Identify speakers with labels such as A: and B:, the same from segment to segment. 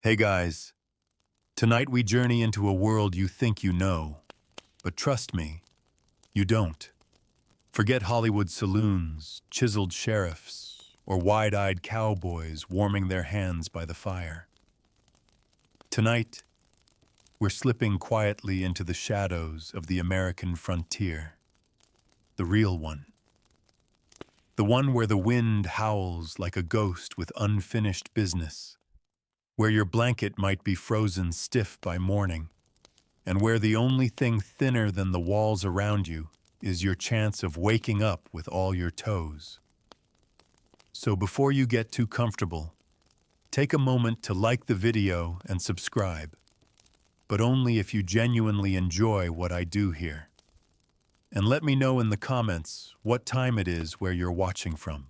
A: Hey guys, tonight we journey into a world you think you know, but trust me, you don't. Forget Hollywood saloons, chiseled sheriffs, or wide-eyed cowboys warming their hands by the fire. Tonight, we're slipping quietly into the shadows of the American frontier, the real one. The one where the wind howls like a ghost with unfinished business, where your blanket might be frozen stiff by morning, and where the only thing thinner than the walls around you is your chance of waking up with all your toes. So before you get too comfortable, take a moment to like the video and subscribe, but only if you genuinely enjoy what I do here. And let me know in the comments what time it is where you're watching from.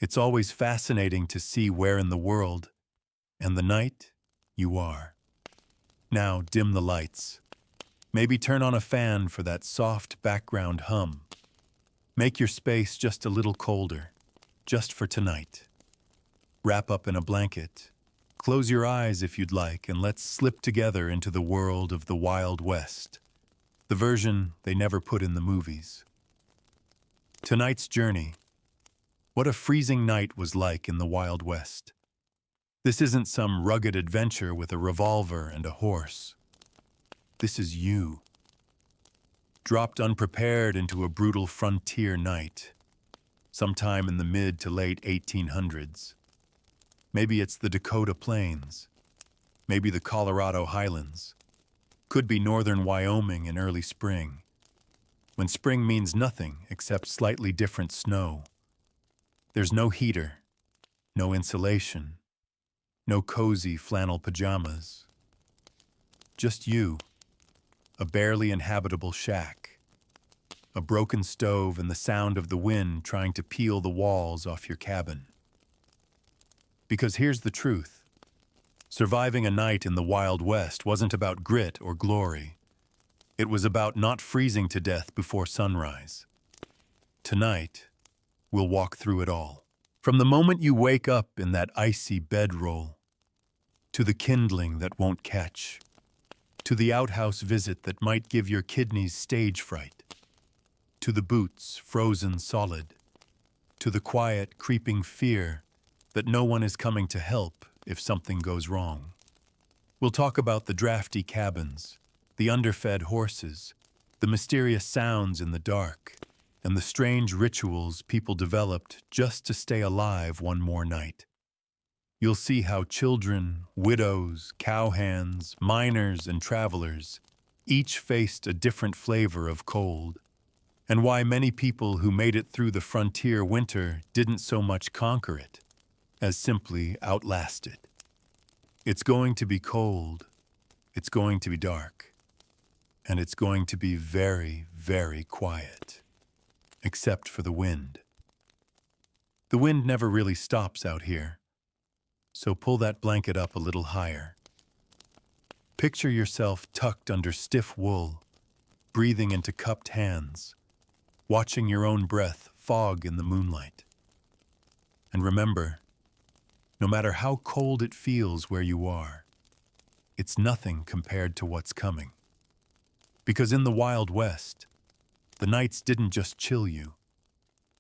A: It's always fascinating to see where in the world and the night you are. Now dim the lights. Maybe turn on a fan for that soft background hum. Make your space just a little colder, just for tonight. Wrap up in a blanket. Close your eyes if you'd like, and let's slip together into the world of the Wild West, the version they never put in the movies. Tonight's journey. What a freezing night was like in the Wild West. This isn't some rugged adventure with a revolver and a horse. This is you, dropped unprepared into a brutal frontier night, sometime in the mid to late 1800s. Maybe it's the Dakota Plains, maybe the Colorado Highlands, could be northern Wyoming in early spring, when spring means nothing except slightly different snow. There's no heater, no insulation, no cozy flannel pajamas. Just you, a barely inhabitable shack, a broken stove and the sound of the wind trying to peel the walls off your cabin. Because here's the truth. Surviving a night in the Wild West wasn't about grit or glory. It was about not freezing to death before sunrise. Tonight, we'll walk through it all. From the moment you wake up in that icy bedroll, to the kindling that won't catch, to the outhouse visit that might give your kidneys stage fright, to the boots frozen solid, to the quiet, creeping fear that no one is coming to help if something goes wrong. We'll talk about the drafty cabins, the underfed horses, the mysterious sounds in the dark, and the strange rituals people developed just to stay alive one more night. You'll see how children, widows, cowhands, miners, and travelers each faced a different flavor of cold, and why many people who made it through the frontier winter didn't so much conquer it as simply outlast it. It's going to be cold, it's going to be dark, and it's going to be very, very quiet, except for the wind. The wind never really stops out here, so pull that blanket up a little higher. Picture yourself tucked under stiff wool, breathing into cupped hands, watching your own breath fog in the moonlight. And remember, no matter how cold it feels where you are, it's nothing compared to what's coming. Because in the Wild West, the nights didn't just chill you,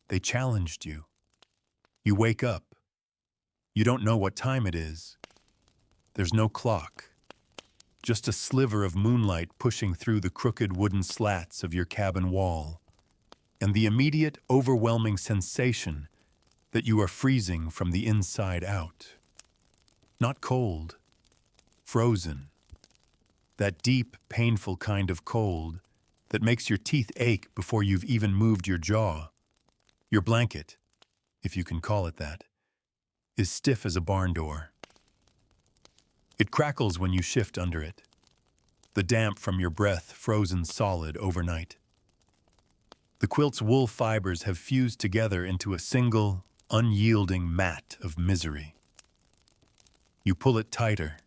A: they challenged you. You wake up. You don't know what time it is. There's no clock, just a sliver of moonlight pushing through the crooked wooden slats of your cabin wall, and the immediate, overwhelming sensation that you are freezing from the inside out. Not cold, frozen. That deep, painful kind of cold that makes your teeth ache before you've even moved your jaw. Your blanket, if you can call it that, is stiff as a barn door. It crackles when you shift under it, the damp from your breath frozen solid overnight. The quilt's wool fibers have fused together into a single, unyielding mat of misery. You pull it tighter,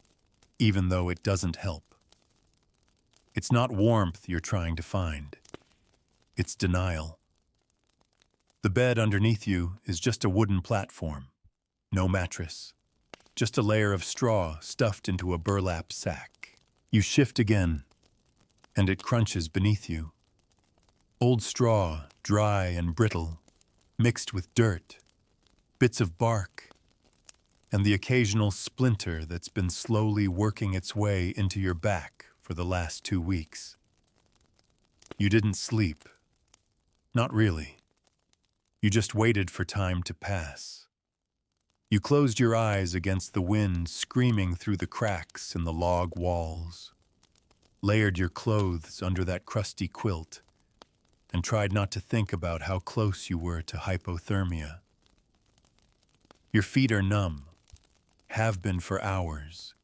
A: even though it doesn't help. It's not warmth you're trying to find. It's denial. The bed underneath you is just a wooden platform. No mattress, just a layer of straw stuffed into a burlap sack. You shift again, and it crunches beneath you. Old straw, dry and brittle, mixed with dirt, bits of bark, and the occasional splinter that's been slowly working its way into your back for the last 2 weeks. You didn't sleep. Not really. You just waited for time to pass. You closed your eyes against the wind screaming through the cracks in the log walls, layered your clothes under that crusty quilt, and tried not to think about how close you were to hypothermia. Your feet are numb, have been for hours.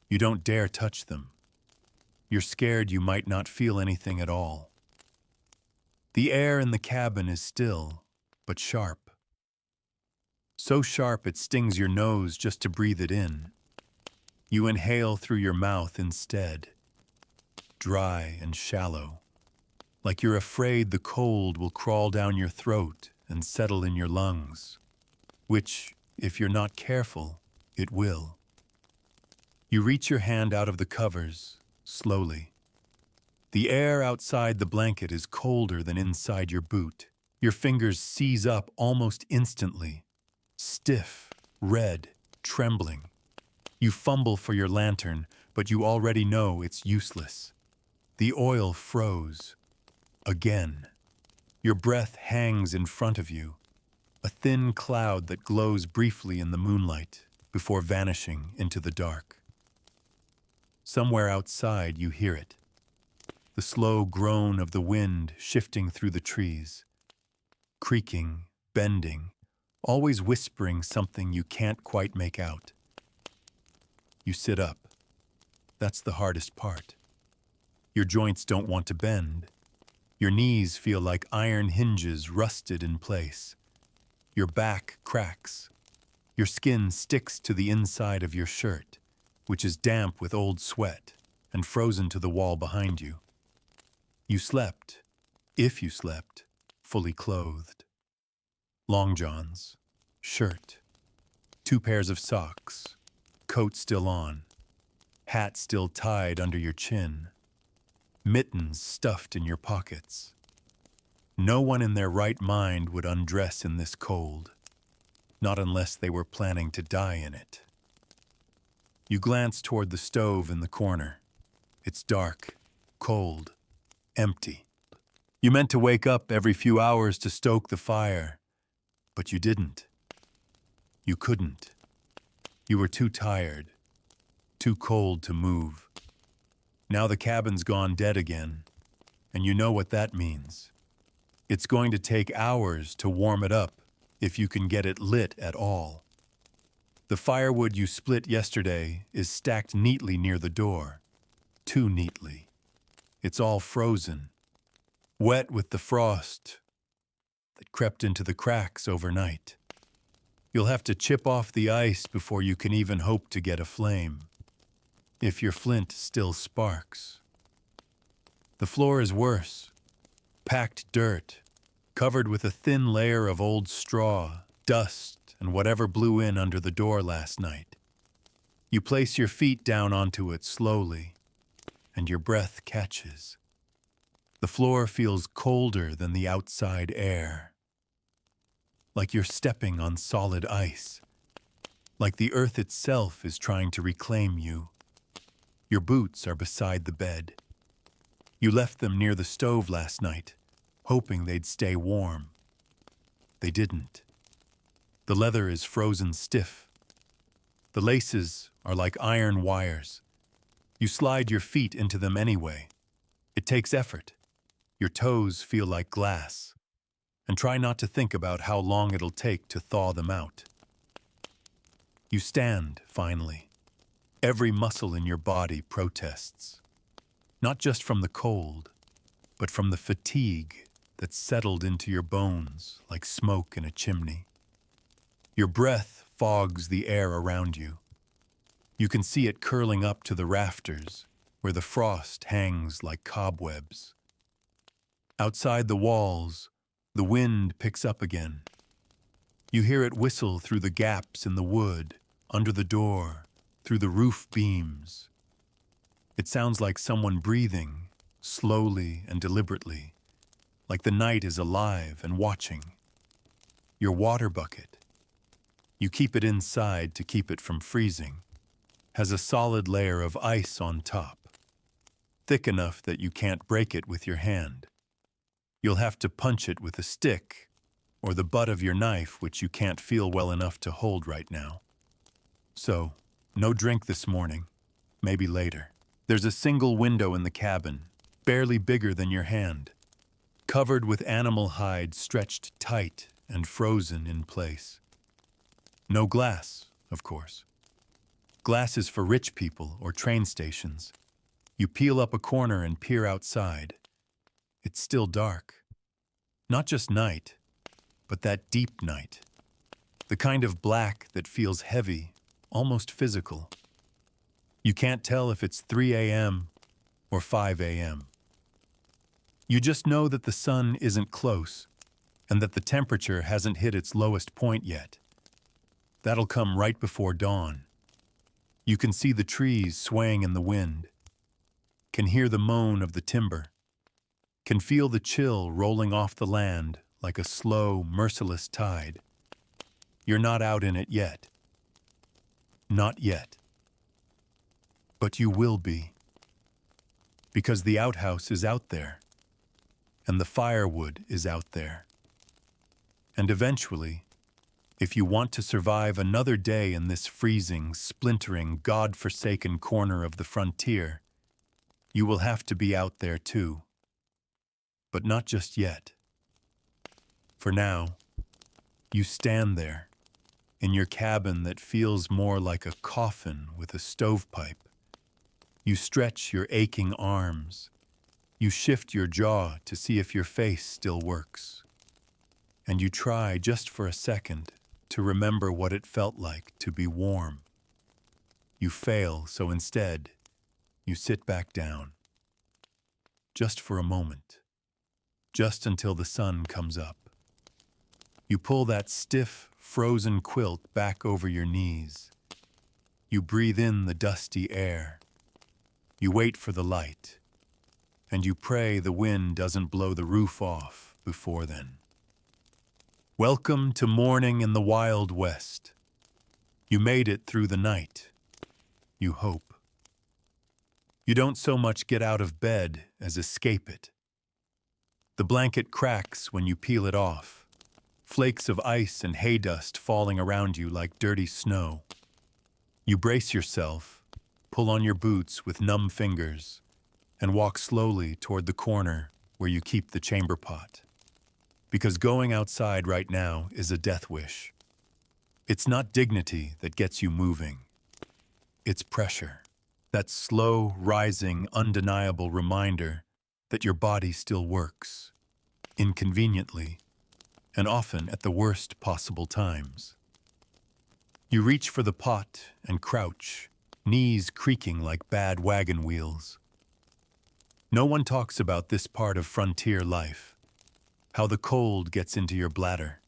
A: You don't dare touch them. You're scared you might not feel anything at all. The air in the cabin is still, but sharp. So sharp it stings your nose just to breathe it in. You inhale through your mouth instead, dry and shallow, like you're afraid the cold will crawl down your throat and settle in your lungs, which, if you're not careful, it will. You reach your hand out of the covers, slowly. The air outside the blanket is colder than inside your boot. Your fingers seize up almost instantly, stiff, red, trembling. You fumble for your lantern, but you already know it's useless. The oil froze. Again. Your breath hangs in front of you, a thin cloud that glows briefly in the moonlight before vanishing into the dark. Somewhere outside you hear it, the slow groan of the wind shifting through the trees, creaking, bending, always whispering something you can't quite make out. You sit up. That's the hardest part. Your joints don't want to bend. Your knees feel like iron hinges rusted in place. Your back cracks. Your skin sticks to the inside of your shirt, which is damp with old sweat and frozen to the wall behind you. You slept, if you slept, fully clothed. Long johns, shirt, 2 pairs of socks, coat still on, hat still tied under your chin, mittens stuffed in your pockets. No one in their right mind would undress in this cold, not unless they were planning to die in it. You glance toward the stove in the corner. It's dark, cold, empty. You meant to wake up every few hours to stoke the fire, but you didn't. You couldn't. You were too tired, too cold to move. Now the cabin's gone dead again, and you know what that means. It's going to take hours to warm it up if you can get it lit at all. The firewood you split yesterday is stacked neatly near the door, too neatly. It's all frozen, wet with the frost that crept into the cracks overnight. You'll have to chip off the ice before you can even hope to get a flame, if your flint still sparks. The floor is worse, packed dirt, covered with a thin layer of old straw, dust, and whatever blew in under the door last night. You place your feet down onto it slowly, and your breath catches. The floor feels colder than the outside air, like you're stepping on solid ice, like the earth itself is trying to reclaim you. Your boots are beside the bed. You left them near the stove last night, hoping they'd stay warm. They didn't. The leather is frozen stiff. The laces are like iron wires. You slide your feet into them anyway. It takes effort. Your toes feel like glass. And try not to think about how long it'll take to thaw them out. You stand, finally. Every muscle in your body protests. Not just from the cold, but from the fatigue that's settled into your bones like smoke in a chimney. Your breath fogs the air around you. You can see it curling up to the rafters, where the frost hangs like cobwebs. Outside the walls, the wind picks up again. You hear it whistle through the gaps in the wood under the door, through the roof beams. It sounds like someone breathing, slowly and deliberately, like the night is alive and watching. Your water bucket, you keep it inside to keep it from freezing, has a solid layer of ice on top, thick enough that you can't break it with your hand. You'll have to punch it with a stick or the butt of your knife, which you can't feel well enough to hold right now. So, no drink this morning, maybe later. There's a single window in the cabin, barely bigger than your hand, covered with animal hide stretched tight and frozen in place. No glass, of course. Glass is for rich people or train stations. You peel up a corner and peer outside. It's still dark. Not just night, but that deep night. The kind of black that feels heavy, almost physical. You can't tell if it's 3 a.m. or 5 a.m. You just know that the sun isn't close and that the temperature hasn't hit its lowest point yet. That'll come right before dawn. You can see the trees swaying in the wind, can hear the moan of the timber, can feel the chill rolling off the land like a slow, merciless tide. You're not out in it yet. Not yet. But you will be. Because the outhouse is out there, and the firewood is out there. And eventually, if you want to survive another day in this freezing, splintering, God-forsaken corner of the frontier, you will have to be out there too. But not just yet. For now, you stand there, in your cabin that feels more like a coffin with a stovepipe. You stretch your aching arms. You shift your jaw to see if your face still works. And you try just for a second to remember what it felt like to be warm. You fail, so instead, you sit back down. Just for a moment. Just until the sun comes up. You pull that stiff, frozen quilt back over your knees. You breathe in the dusty air. You wait for the light. And you pray the wind doesn't blow the roof off before then. Welcome to morning in the Wild West. You made it through the night. You hope. You don't so much get out of bed as escape it. The blanket cracks when you peel it off, flakes of ice and hay dust falling around you like dirty snow. You brace yourself, pull on your boots with numb fingers, and walk slowly toward the corner where you keep the chamber pot. Because going outside right now is a death wish. It's not dignity that gets you moving. It's pressure. That slow, rising, undeniable reminder that your body still works, inconveniently, and often at the worst possible times. You reach for the pot and crouch, knees creaking like bad wagon wheels. No one talks about this part of frontier life, how the cold gets into your bladder,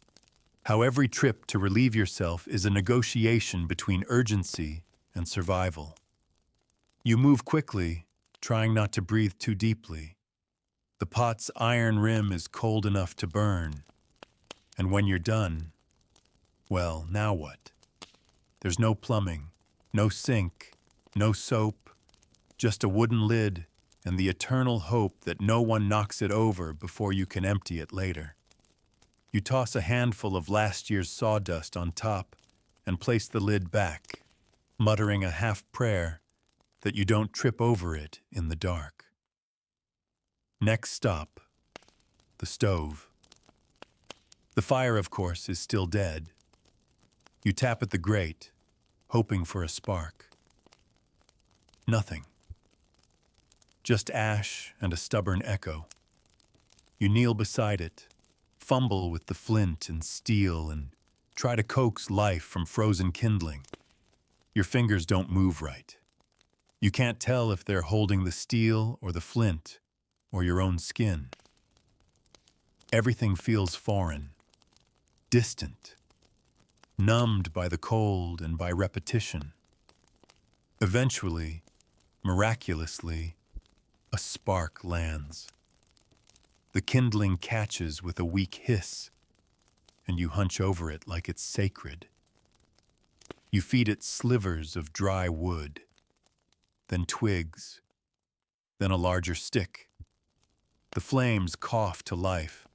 A: how every trip to relieve yourself is a negotiation between urgency and survival. You move quickly, trying not to breathe too deeply. The pot's iron rim is cold enough to burn. And when you're done, well, now what? There's no plumbing, no sink, no soap, just a wooden lid and the eternal hope that no one knocks it over before you can empty it later. You toss a handful of last year's sawdust on top and place the lid back, muttering a half prayer that you don't trip over it in the dark. Next stop, the stove. The fire, of course, is still dead. You tap at the grate, hoping for a spark. Nothing. Just ash and a stubborn echo. You kneel beside it, fumble with the flint and steel, and try to coax life from frozen kindling. Your fingers don't move right. You can't tell if they're holding the steel or the flint or your own skin. Everything feels foreign, distant. numbed by the cold and by repetition. Eventually, miraculously, a spark lands. The kindling catches with a weak hiss, and you hunch over it like it's sacred. You feed it slivers of dry wood, then twigs, then a larger stick. The flames cough to life,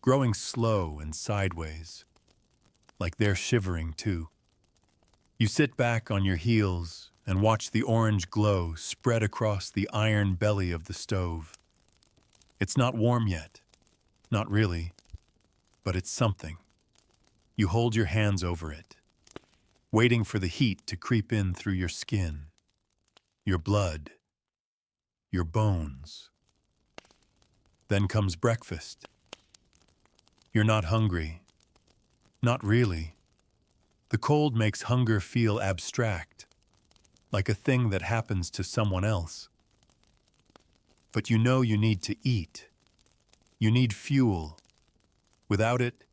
A: growing slow and sideways, like they're shivering too. You sit back on your heels and watch the orange glow spread across the iron belly of the stove. It's not warm yet, not really, but it's something. You hold your hands over it, waiting for the heat to creep in through your skin, your blood, your bones. Then comes breakfast. You're not hungry. Not really. The cold makes hunger feel abstract, like a thing that happens to someone else. But you know you need to eat. You need fuel. Without it,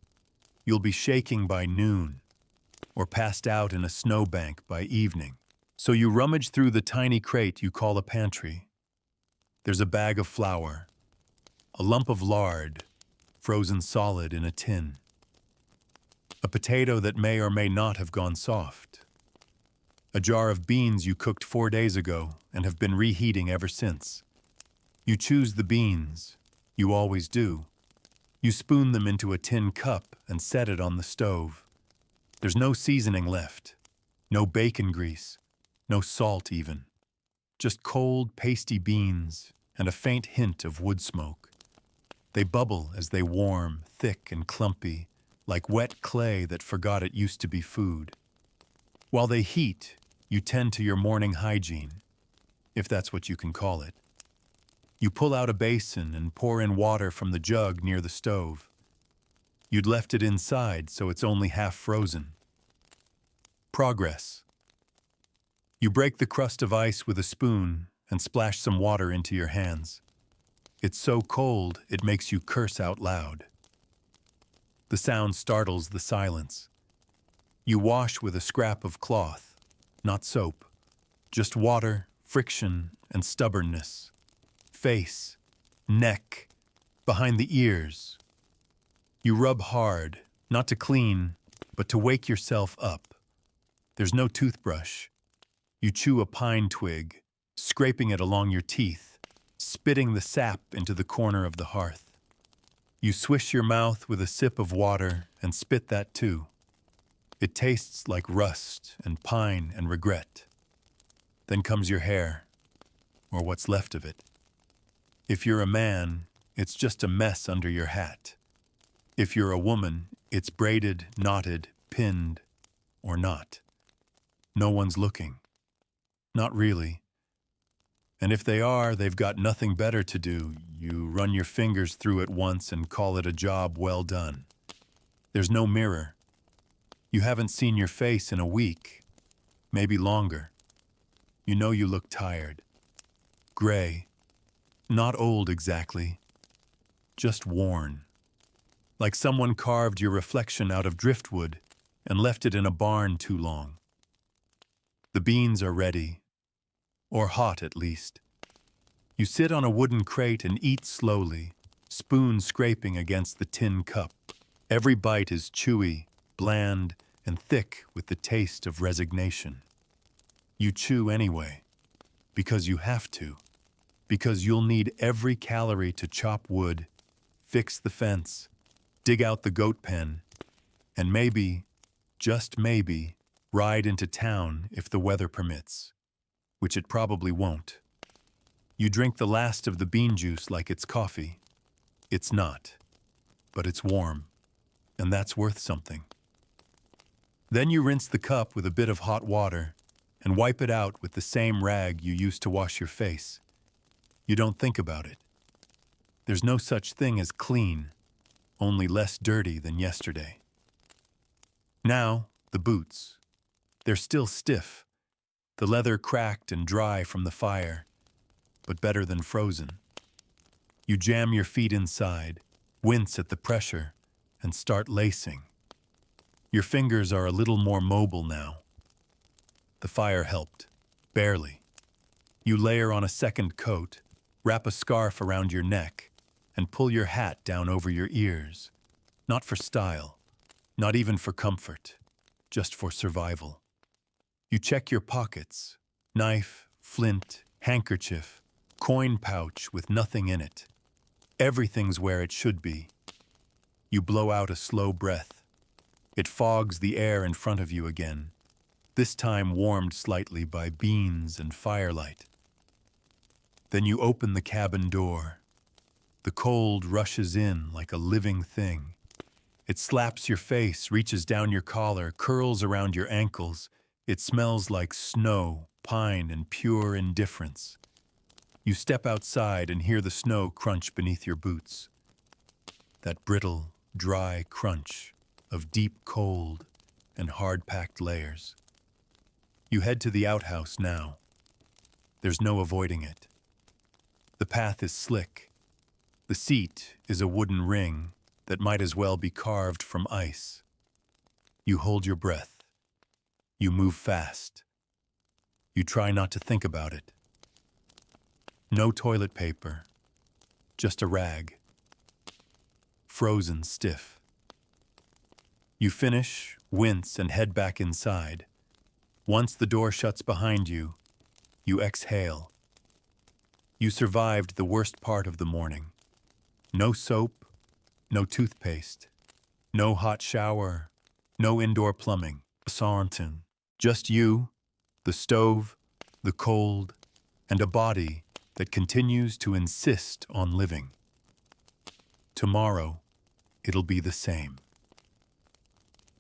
A: you'll be shaking by noon, or passed out in a snowbank by evening. So you rummage through the tiny crate you call a pantry. There's a bag of flour, a lump of lard, frozen solid in a tin, a potato that may or may not have gone soft, a jar of beans you cooked 4 days ago and have been reheating ever since. You choose the beans, you always do. You spoon them into a tin cup and set it on the stove. There's no seasoning left, no bacon grease, no salt even. Just cold, pasty beans and a faint hint of wood smoke. They bubble as they warm, thick and clumpy, like wet clay that forgot it used to be food. While they heat, you tend to your morning hygiene, if that's what you can call it. You pull out a basin and pour in water from the jug near the stove. You'd left it inside, so it's only half frozen. Progress. You break the crust of ice with a spoon and splash some water into your hands. It's so cold, it makes you curse out loud. The sound startles the silence. You wash with a scrap of cloth, not soap, just water, friction, and stubbornness. Face, neck, behind the ears. You rub hard, not to clean, but to wake yourself up. There's no toothbrush. You chew a pine twig, scraping it along your teeth, spitting the sap into the corner of the hearth. You swish your mouth with a sip of water and spit that too. It tastes like rust and pine and regret. Then comes your hair, or what's left of it. If you're a man, it's just a mess under your hat. If you're a woman, it's braided, knotted, pinned, or not. No one's looking. Not really. And if they are, they've got nothing better to do. You run your fingers through it once and call it a job well done. There's no mirror. You haven't seen your face in a week, maybe longer. You know you look tired. Gray. Not old exactly. Just worn. Like someone carved your reflection out of driftwood and left it in a barn too long. The beans are ready, or hot at least. You sit on a wooden crate and eat slowly, spoon scraping against the tin cup. Every bite is chewy, bland, and thick with the taste of resignation. You chew anyway, because you have to, because you'll need every calorie to chop wood, fix the fence, dig out the goat pen, and maybe, just maybe, ride into town if the weather permits, which it probably won't. You drink the last of the bean juice like it's coffee. It's not, but it's warm, and that's worth something. Then you rinse the cup with a bit of hot water and wipe it out with the same rag you used to wash your face. You don't think about it. There's no such thing as clean, only less dirty than yesterday. Now, the boots. They're still stiff, the leather cracked and dry from the fire, but better than frozen. You jam your feet inside, wince at the pressure, and start lacing. Your fingers are a little more mobile now. The fire helped. Barely. You layer on a second coat, wrap a scarf around your neck, and pull your hat down over your ears. Not for style, not even for comfort, just for survival. You check your pockets. Knife, flint, handkerchief, coin pouch with nothing in it. Everything's where it should be. You blow out a slow breath. It fogs the air in front of you again, this time warmed slightly by beans and firelight. Then you open the cabin door. The cold rushes in like a living thing. It slaps your face, reaches down your collar, curls around your ankles. It smells like snow, pine, and pure indifference. You step outside and hear the snow crunch beneath your boots. That brittle, dry crunch of deep cold and hard-packed layers. You head to the outhouse now. There's no avoiding it. The path is slick. The seat is a wooden ring that might as well be carved from ice. You hold your breath. You move fast. You try not to think about it. No toilet paper, just a rag. Frozen stiff. You finish, wince, and head back inside. Once the door shuts behind you, you exhale. You survived the worst part of the morning. No soap, no toothpaste, no hot shower, no indoor plumbing. Sarnton. Just you, the stove, the cold, and a body that continues to insist on living. Tomorrow, it'll be the same.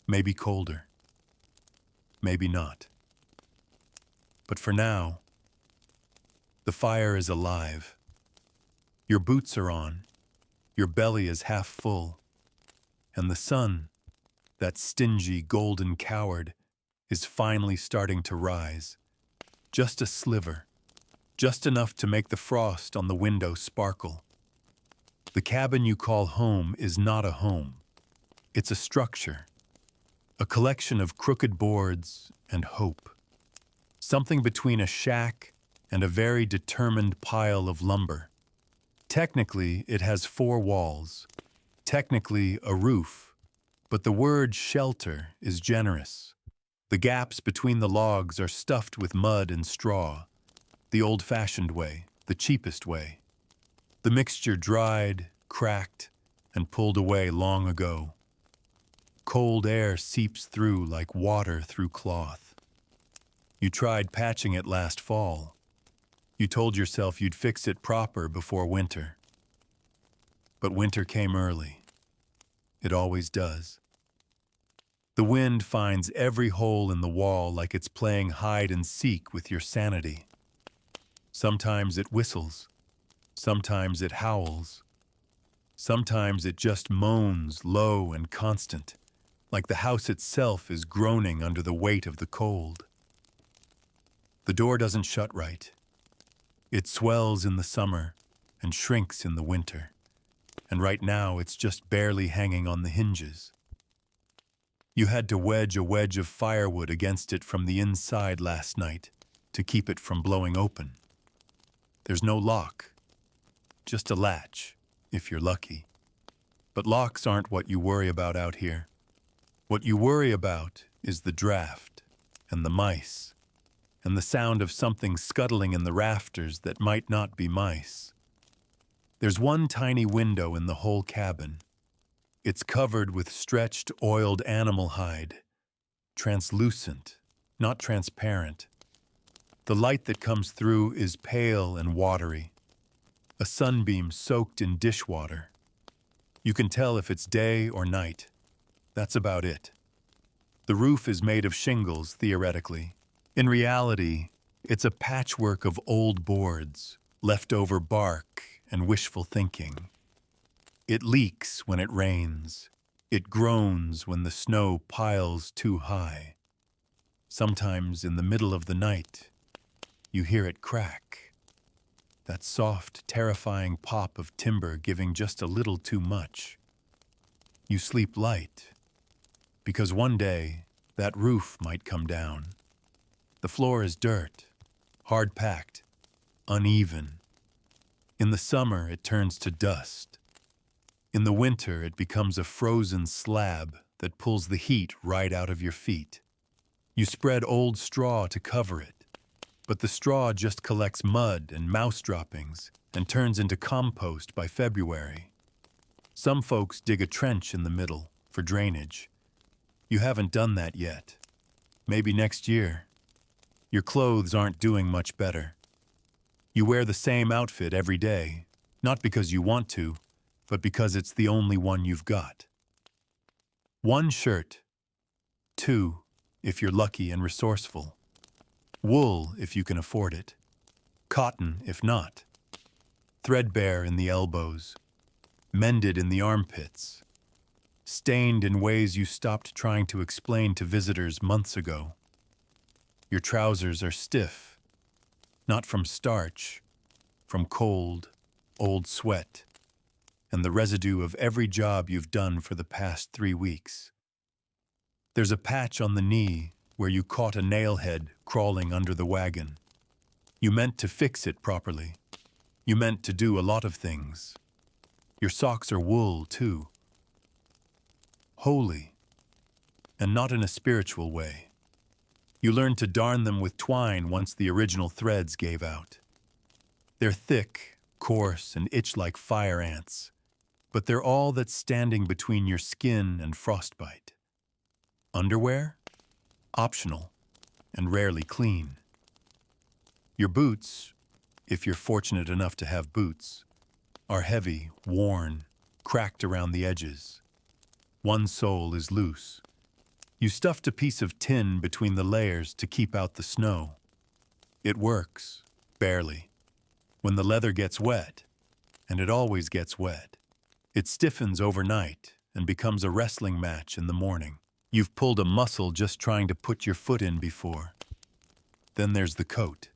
A: Maybe colder. Maybe not. But for now, the fire is alive. Your boots are on. Your belly is half full. And the sun, that stingy golden coward, is finally starting to rise. Just a sliver. Just enough to make the frost on the window sparkle. The cabin you call home is not a home. It's a structure. A collection of crooked boards and hope. Something between a shack and a very determined pile of lumber. Technically, it has 4 walls. Technically, a roof. But the word shelter is generous. The gaps between the logs are stuffed with mud and straw. The old-fashioned way, the cheapest way. The mixture dried, cracked, and pulled away long ago. Cold air seeps through like water through cloth. You tried patching it last fall. You told yourself you'd fix it proper before winter. But winter came early. It always does. The wind finds every hole in the wall like it's playing hide and seek with your sanity. Sometimes it whistles. Sometimes it howls. Sometimes it just moans low and constant, like the house itself is groaning under the weight of the cold. The door doesn't shut right. It swells in the summer and shrinks in the winter, and right now it's just barely hanging on the hinges. You had to wedge a wedge of firewood against it from the inside last night to keep it from blowing open. There's no lock, just a latch, if you're lucky. But locks aren't what you worry about out here. What you worry about is the draft, and the mice, and the sound of something scuttling in the rafters that might not be mice. There's one tiny window in the whole cabin. It's covered with stretched, oiled animal hide. Translucent, not transparent. The light that comes through is pale and watery. A sunbeam soaked in dishwater. You can tell if it's day or night. That's about it. The roof is made of shingles, theoretically. In reality, it's a patchwork of old boards, leftover bark, and wishful thinking. It leaks when it rains. It groans when the snow piles too high. Sometimes in the middle of the night, you hear it crack. That soft, terrifying pop of timber giving just a little too much. You sleep light. Because one day, that roof might come down. The floor is dirt, hard-packed, uneven. In the summer, it turns to dust. In the winter, it becomes a frozen slab that pulls the heat right out of your feet. You spread old straw to cover it, but the straw just collects mud and mouse droppings and turns into compost by February. Some folks dig a trench in the middle for drainage. You haven't done that yet. Maybe next year. Your clothes aren't doing much better. You wear the same outfit every day, not because you want to, but because it's the only one you've got. One shirt. Two, if you're lucky and resourceful. Wool, if you can afford it. Cotton, if not. Threadbare in the elbows. Mended in the armpits. Stained in ways you stopped trying to explain to visitors months ago. Your trousers are stiff, not from starch, from cold, old sweat, and the residue of every job you've done for the past 3 weeks. There's a patch on the knee where you caught a nailhead crawling under the wagon. You meant to fix it properly. You meant to do a lot of things. Your socks are wool, too. Holy, and not in a spiritual way. You learned to darn them with twine once the original threads gave out. They're thick, coarse, and itch like fire ants, but they're all that's standing between your skin and frostbite. Underwear? Optional, and rarely clean. Your boots, if you're fortunate enough to have boots, are heavy, worn, cracked around the edges. One sole is loose. You stuffed a piece of tin between the layers to keep out the snow. It works, barely. When the leather gets wet, and it always gets wet, it stiffens overnight and becomes a wrestling match in the morning. You've pulled a muscle just trying to put your foot in before. Then there's the coat.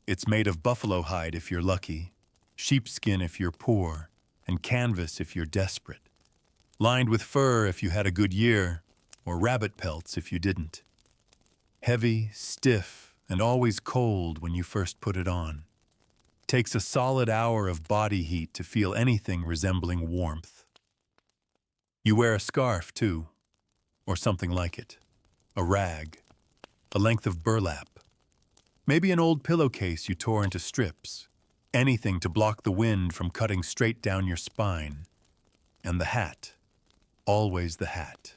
A: It's made of buffalo hide if you're lucky, sheepskin if you're poor, and canvas if you're desperate. Lined with fur if you had a good year, or rabbit pelts if you didn't. Heavy, stiff, and always cold when you first put it on. Takes a solid hour of body heat to feel anything resembling warmth. You wear a scarf, too, or something like it. A rag, a length of burlap. Maybe an old pillowcase you tore into strips. Anything to block the wind from cutting straight down your spine. And the hat. Always the hat.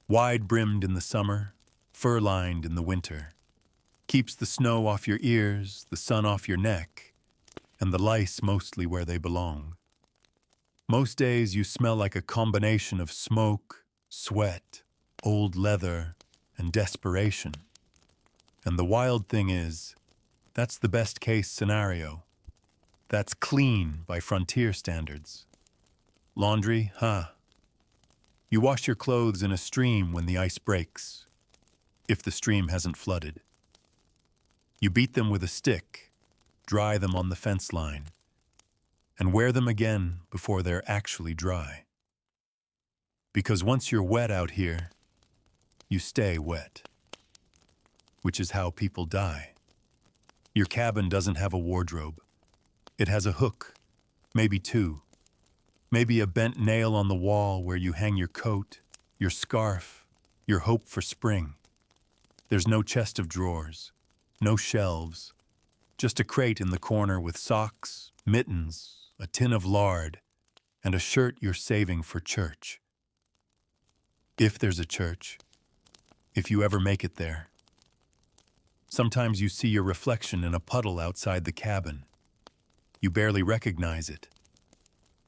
A: Wide-brimmed in the summer, fur-lined in the winter. Keeps the snow off your ears, the sun off your neck, and the lice mostly where they belong. Most days you smell like a combination of smoke, sweat, old leather, and desperation. And the wild thing is, that's the best-case scenario. That's clean by frontier standards. Laundry, huh? You wash your clothes in a stream when the ice breaks, if the stream hasn't flooded. You beat them with a stick, dry them on the fence line, and wear them again before they're actually dry. Because once you're wet out here, you stay wet. Which is how people die. Your cabin doesn't have a wardrobe. It has a hook, maybe 2. Maybe a bent nail on the wall where you hang your coat, your scarf, your hope for spring. There's no chest of drawers, no shelves, just a crate in the corner with socks, mittens, a tin of lard, and a shirt you're saving for church. If there's a church, if you ever make it there. Sometimes you see your reflection in a puddle outside the cabin. You barely recognize it.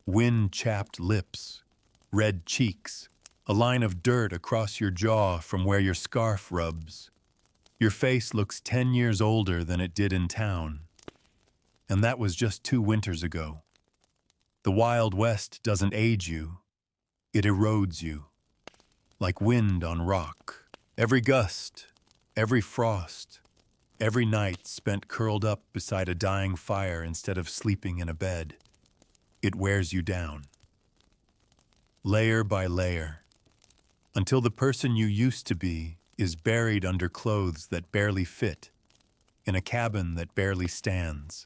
A: Wind-chapped lips, red cheeks, a line of dirt across your jaw from where your scarf rubs. Your face looks 10 years older than it did in town. And that was just 2 winters ago. The Wild West doesn't age you. It erodes you. Like wind on rock. Every gust, every frost, every night spent curled up beside a dying fire instead of sleeping in a bed. It wears you down. Layer by layer. until the person you used to be is buried under clothes that barely fit, in a cabin that barely stands,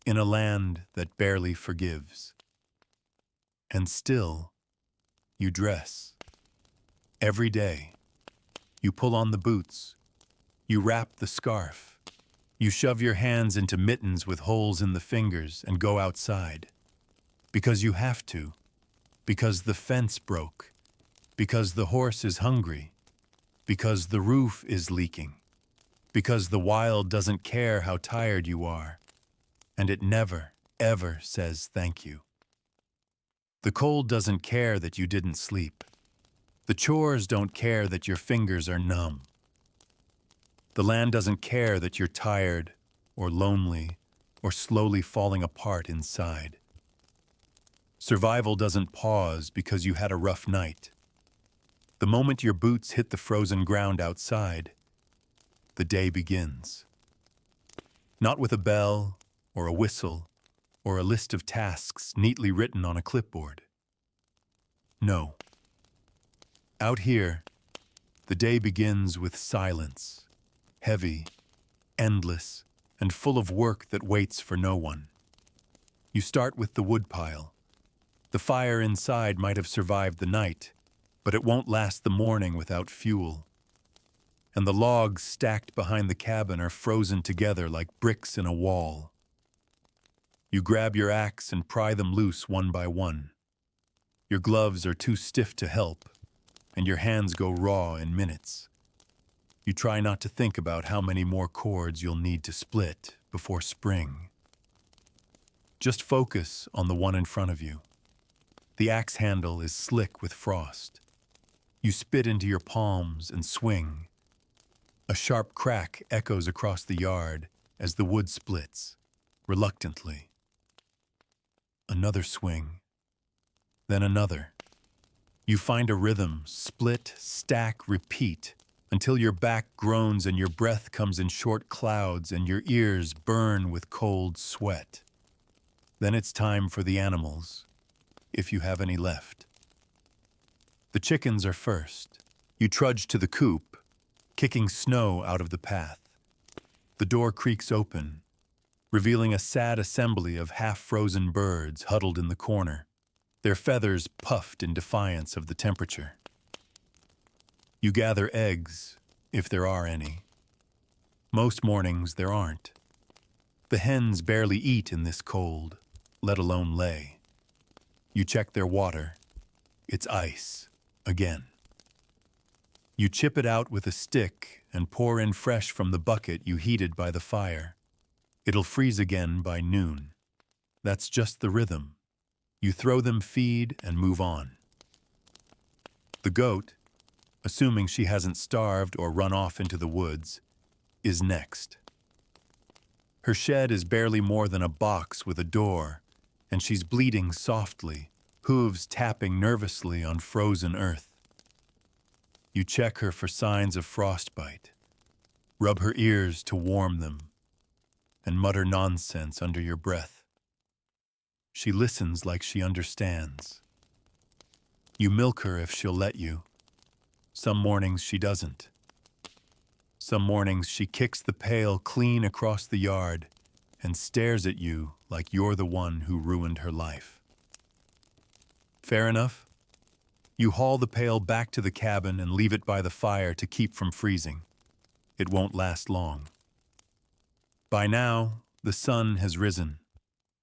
A: in a land that barely forgives. And still, you dress. Every day, you pull on the boots, you wrap the scarf, you shove your hands into mittens with holes in the fingers and go outside. Because you have to, because the fence broke, because the horse is hungry, because the roof is leaking, because the wild doesn't care how tired you are, and it never, ever says thank you. The cold doesn't care that you didn't sleep. The chores don't care that your fingers are numb. The land doesn't care that you're tired or lonely or slowly falling apart inside. Survival doesn't pause because you had a rough night. The moment your boots hit the frozen ground outside, the day begins. Not with a bell or a whistle or a list of tasks neatly written on a clipboard. No. Out here, the day begins with silence, heavy, endless, and full of work that waits for no one. You start with the woodpile. The fire inside might have survived the night, but it won't last the morning without fuel. And the logs stacked behind the cabin are frozen together like bricks in a wall. You grab your axe and pry them loose one by one. Your gloves are too stiff to help, and your hands go raw in minutes. You try not to think about how many more cords you'll need to split before spring. Just focus on the one in front of you. The axe handle is slick with frost. You spit into your palms and swing. A sharp crack echoes across the yard as the wood splits, reluctantly. Another swing, then another. You find a rhythm, split, stack, repeat, until your back groans and your breath comes in short clouds and your ears burn with cold sweat. Then it's time for the animals, if you have any left. The chickens are first. You trudge to the coop, kicking snow out of the path. The door creaks open, revealing a sad assembly of half-frozen birds huddled in the corner, their feathers puffed in defiance of the temperature. You gather eggs, if there are any. Most mornings there aren't. The hens barely eat in this cold, let alone lay. You check their water. It's ice, again. You chip it out with a stick and pour in fresh from the bucket you heated by the fire. It'll freeze again by noon. That's just the rhythm. You throw them feed and move on. The goat, assuming she hasn't starved or run off into the woods, is next. Her shed is barely more than a box with a door, and she's bleating softly, hooves tapping nervously on frozen earth. You check her for signs of frostbite, rub her ears to warm them, and mutter nonsense under your breath. She listens like she understands. You milk her if she'll let you. Some mornings she doesn't. Some mornings she kicks the pail clean across the yard and stares at you like you're the one who ruined her life. Fair enough? You haul the pail back to the cabin and leave it by the fire to keep from freezing. It won't last long. By now, the sun has risen.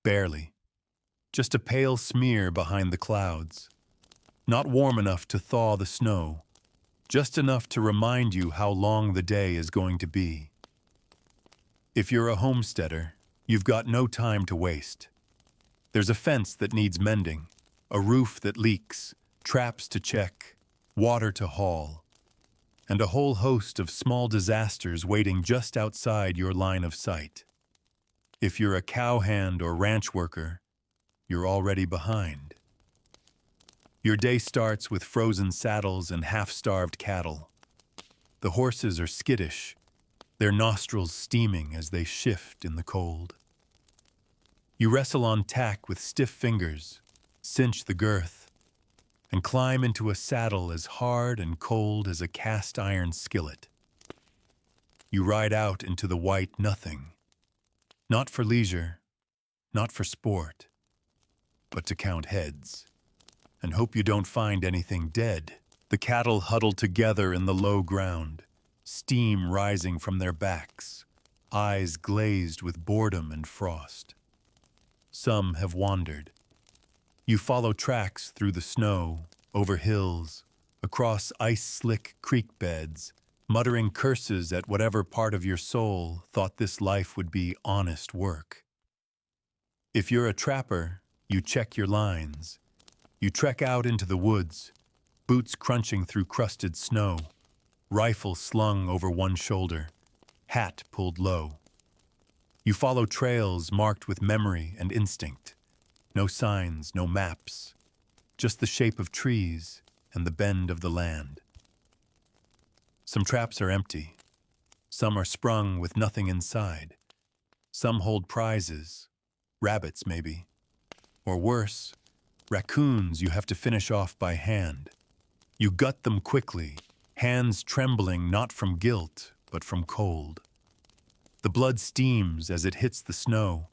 A: Barely. Just a pale smear behind the clouds. Not warm enough to thaw the snow. Just enough to remind you how long the day is going to be. If you're a homesteader, you've got no time to waste. There's a fence that needs mending, a roof that leaks, traps to check, water to haul, and a whole host of small disasters waiting just outside your line of sight. If you're a cowhand or ranch worker, you're already behind. Your day starts with frozen saddles and half-starved cattle. The horses are skittish, their nostrils steaming as they shift in the cold. You wrestle on tack with stiff fingers, cinch the girth, and climb into a saddle as hard and cold as a cast iron skillet. You ride out into the white nothing, not for leisure, not for sport, but to count heads, and hope you don't find anything dead. The cattle huddle together in the low ground, steam rising from their backs, eyes glazed with boredom and frost. Some have wandered. You follow tracks through the snow, over hills, across ice-slick creek beds, muttering curses at whatever part of your soul thought this life would be honest work. If you're a trapper, you check your lines. You trek out into the woods, boots crunching through crusted snow, rifle slung over one shoulder, hat pulled low. You follow trails marked with memory and instinct. No signs, no maps, just the shape of trees and the bend of the land. Some traps are empty. Some are sprung with nothing inside. Some hold prizes, rabbits maybe, or worse, raccoons you have to finish off by hand. You gut them quickly, hands trembling not from guilt, but from cold. The blood steams as it hits the snow,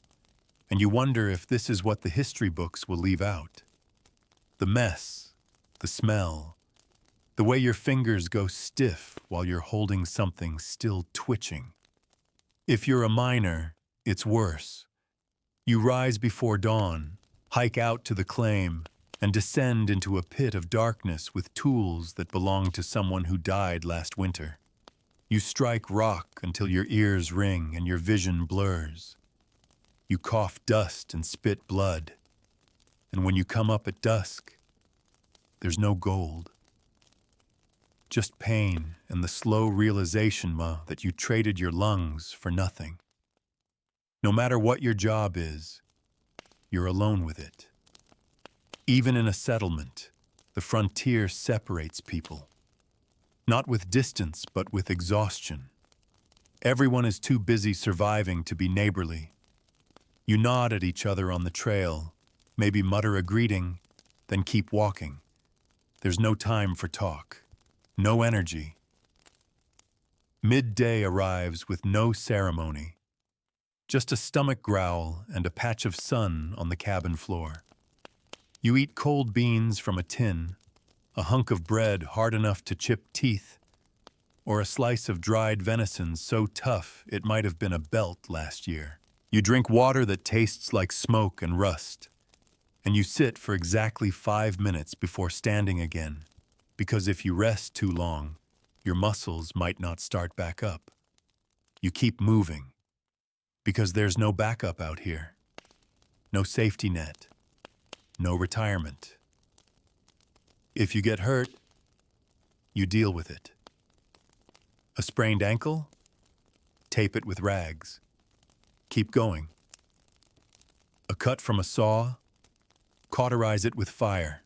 A: and you wonder if this is what the history books will leave out. The mess, the smell, the way your fingers go stiff while you're holding something still twitching. If you're a miner, it's worse. You rise before dawn, hike out to the claim, and descend into a pit of darkness with tools that belong to someone who died last winter. You strike rock until your ears ring and your vision blurs. You cough dust and spit blood. And when you come up at dusk, there's no gold. Just pain and the slow realization, that you traded your lungs for nothing. No matter what your job is, you're alone with it. Even in a settlement, the frontier separates people. Not with distance, but with exhaustion. Everyone is too busy surviving to be neighborly. You nod at each other on the trail, maybe mutter a greeting, then keep walking. There's no time for talk, no energy. Midday arrives with no ceremony, just a stomach growl and a patch of sun on the cabin floor. You eat cold beans from a tin, a hunk of bread hard enough to chip teeth, or a slice of dried venison so tough it might have been a belt last year. You drink water that tastes like smoke and rust, and you sit for exactly 5 minutes before standing again, because if you rest too long, your muscles might not start back up. You keep moving, because there's no backup out here, no safety net, no retirement. If you get hurt, you deal with it. A sprained ankle? Tape it with rags. Keep going. A cut from a saw? Cauterize it with fire.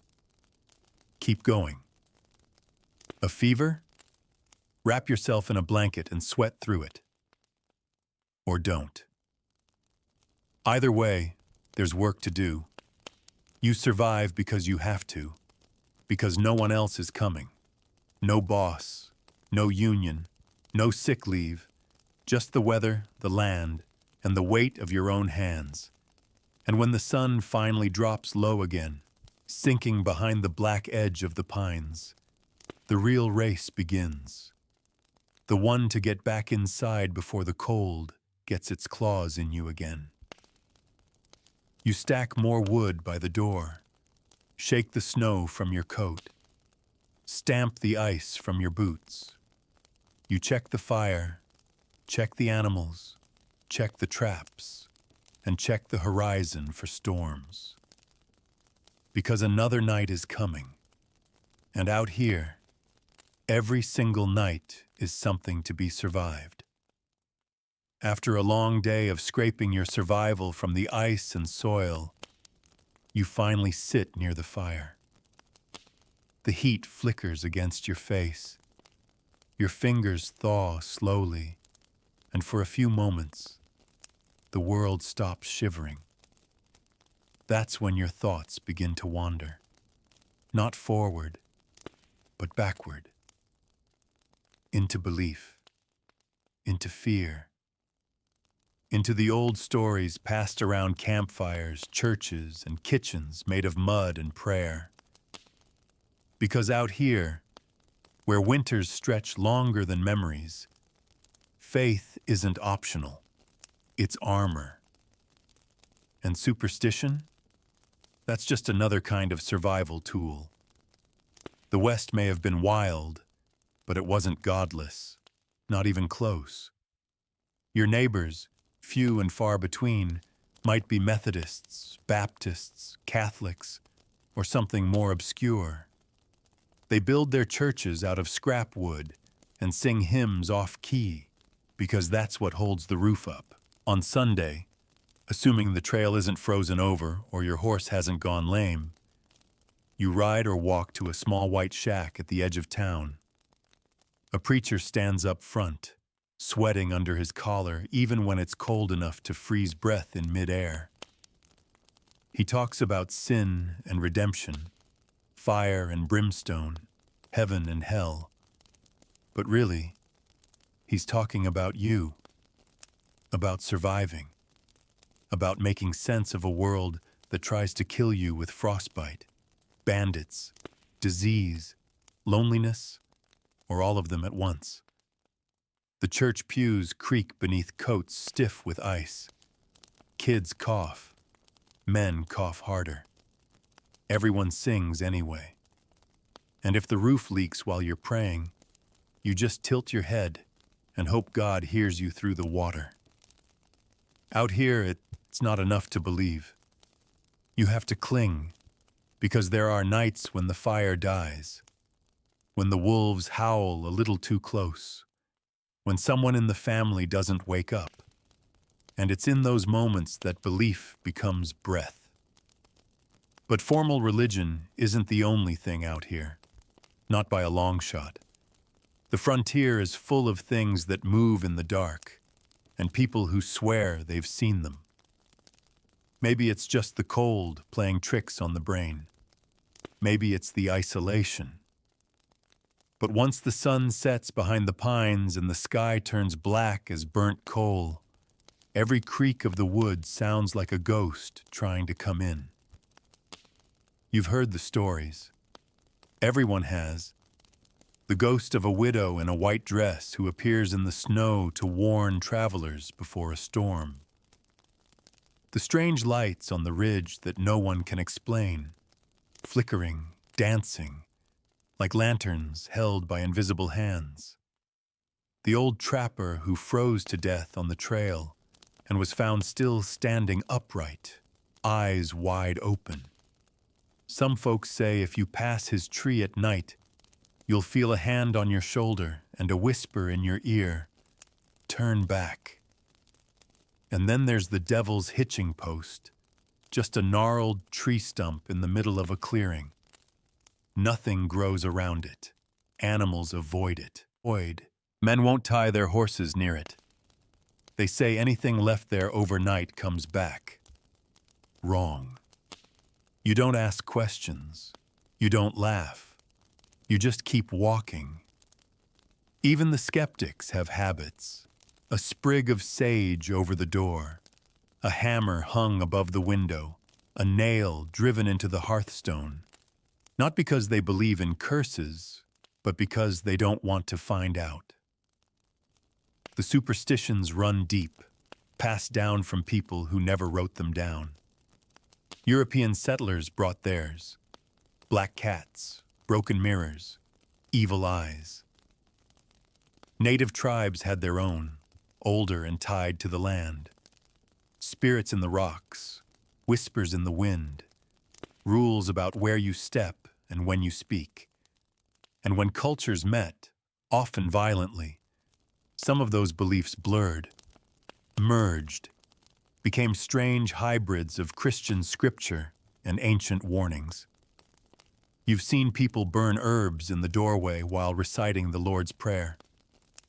A: Keep going. A fever? Wrap yourself in a blanket and sweat through it. Or don't. Either way, there's work to do. You survive because you have to, because no one else is coming. No boss, no union, no sick leave, just the weather, the land, and the weight of your own hands. And when the sun finally drops low again, sinking behind the black edge of the pines, the real race begins. The one to get back inside before the cold gets its claws in you again. You stack more wood by the door, shake the snow from your coat, stamp the ice from your boots. You check the fire, check the animals, check the traps, and check the horizon for storms. Because another night is coming, and out here, every single night is something to be survived. After a long day of scraping your survival from the ice and soil, you finally sit near the fire. The heat flickers against your face. Your fingers thaw slowly, and for a few moments, the world stops shivering. That's when your thoughts begin to wander. not forward, but backward, into belief, into fear, into the old stories passed around campfires, churches, and kitchens made of mud and prayer. Because out here, where winters stretch longer than memories, faith isn't optional, it's armor. And superstition? That's just another kind of survival tool. The West may have been wild, but it wasn't godless, not even close. Your neighbors, few and far between, might be Methodists, Baptists, Catholics, or something more obscure. They build their churches out of scrap wood and sing hymns off-key, because that's what holds the roof up. On Sunday, assuming the trail isn't frozen over or your horse hasn't gone lame, you ride or walk to a small white shack at the edge of town. A preacher stands up front, sweating under his collar even when it's cold enough to freeze breath in midair. He talks about sin and redemption, fire and brimstone, heaven and hell. But really, he's talking about you, about surviving, about making sense of a world that tries to kill you with frostbite, bandits, disease, loneliness, or all of them at once. The church pews creak beneath coats stiff with ice. Kids cough. Men cough harder. Everyone sings anyway. And if the roof leaks while you're praying, you just tilt your head and hope God hears you through the water. Out here, it's not enough to believe. You have to cling, because there are nights when the fire dies, when the wolves howl a little too close, when someone in the family doesn't wake up. And it's in those moments that belief becomes breath. But formal religion isn't the only thing out here, not by a long shot. The frontier is full of things that move in the dark, and people who swear they've seen them. Maybe it's just the cold playing tricks on the brain. Maybe it's the isolation. But once the sun sets behind the pines and the sky turns black as burnt coal, every creak of the wood sounds like a ghost trying to come in. You've heard the stories. Everyone has. The ghost of a widow in a white dress who appears in the snow to warn travelers before a storm. The strange lights on the ridge that no one can explain, flickering, dancing, like lanterns held by invisible hands. The old trapper who froze to death on the trail and was found still standing upright, eyes wide open. Some folks say if you pass his tree at night, you'll feel a hand on your shoulder and a whisper in your ear, "Turn back." And then there's the devil's hitching post, just a gnarled tree stump in the middle of a clearing. Nothing grows around it. Animals avoid it. Men won't tie their horses near it. They say anything left there overnight comes back. Wrong. You don't ask questions. You don't laugh. You just keep walking. Even the skeptics have habits. A sprig of sage over the door, a hammer hung above the window, a nail driven into the hearthstone. Not because they believe in curses, but because they don't want to find out. The superstitions run deep, passed down from people who never wrote them down. European settlers brought theirs. Black cats, broken mirrors, evil eyes. Native tribes had their own, older and tied to the land. Spirits in the rocks, whispers in the wind, rules about where you step and when you speak. And when cultures met, often violently, some of those beliefs blurred, merged, became strange hybrids of Christian scripture and ancient warnings. You've seen people burn herbs in the doorway while reciting the Lord's Prayer.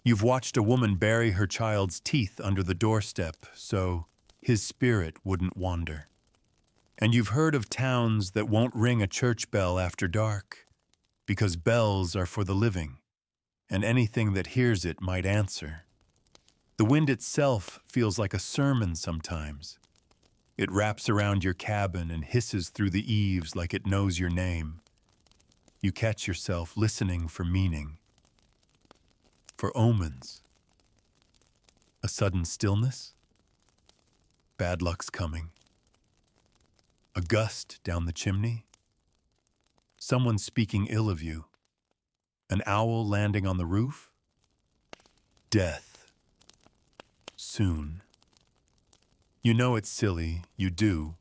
A: You've watched a woman bury her child's teeth under the doorstep so his spirit wouldn't wander. And you've heard of towns that won't ring a church bell after dark, because bells are for the living, and anything that hears it might answer. The wind itself feels like a sermon sometimes. It wraps around your cabin and hisses through the eaves like it knows your name. You catch yourself listening for meaning, for omens. A sudden stillness? Bad luck's coming. A gust down the chimney? Someone speaking ill of you? An owl landing on the roof? Death. Soon. You know it's silly, you do.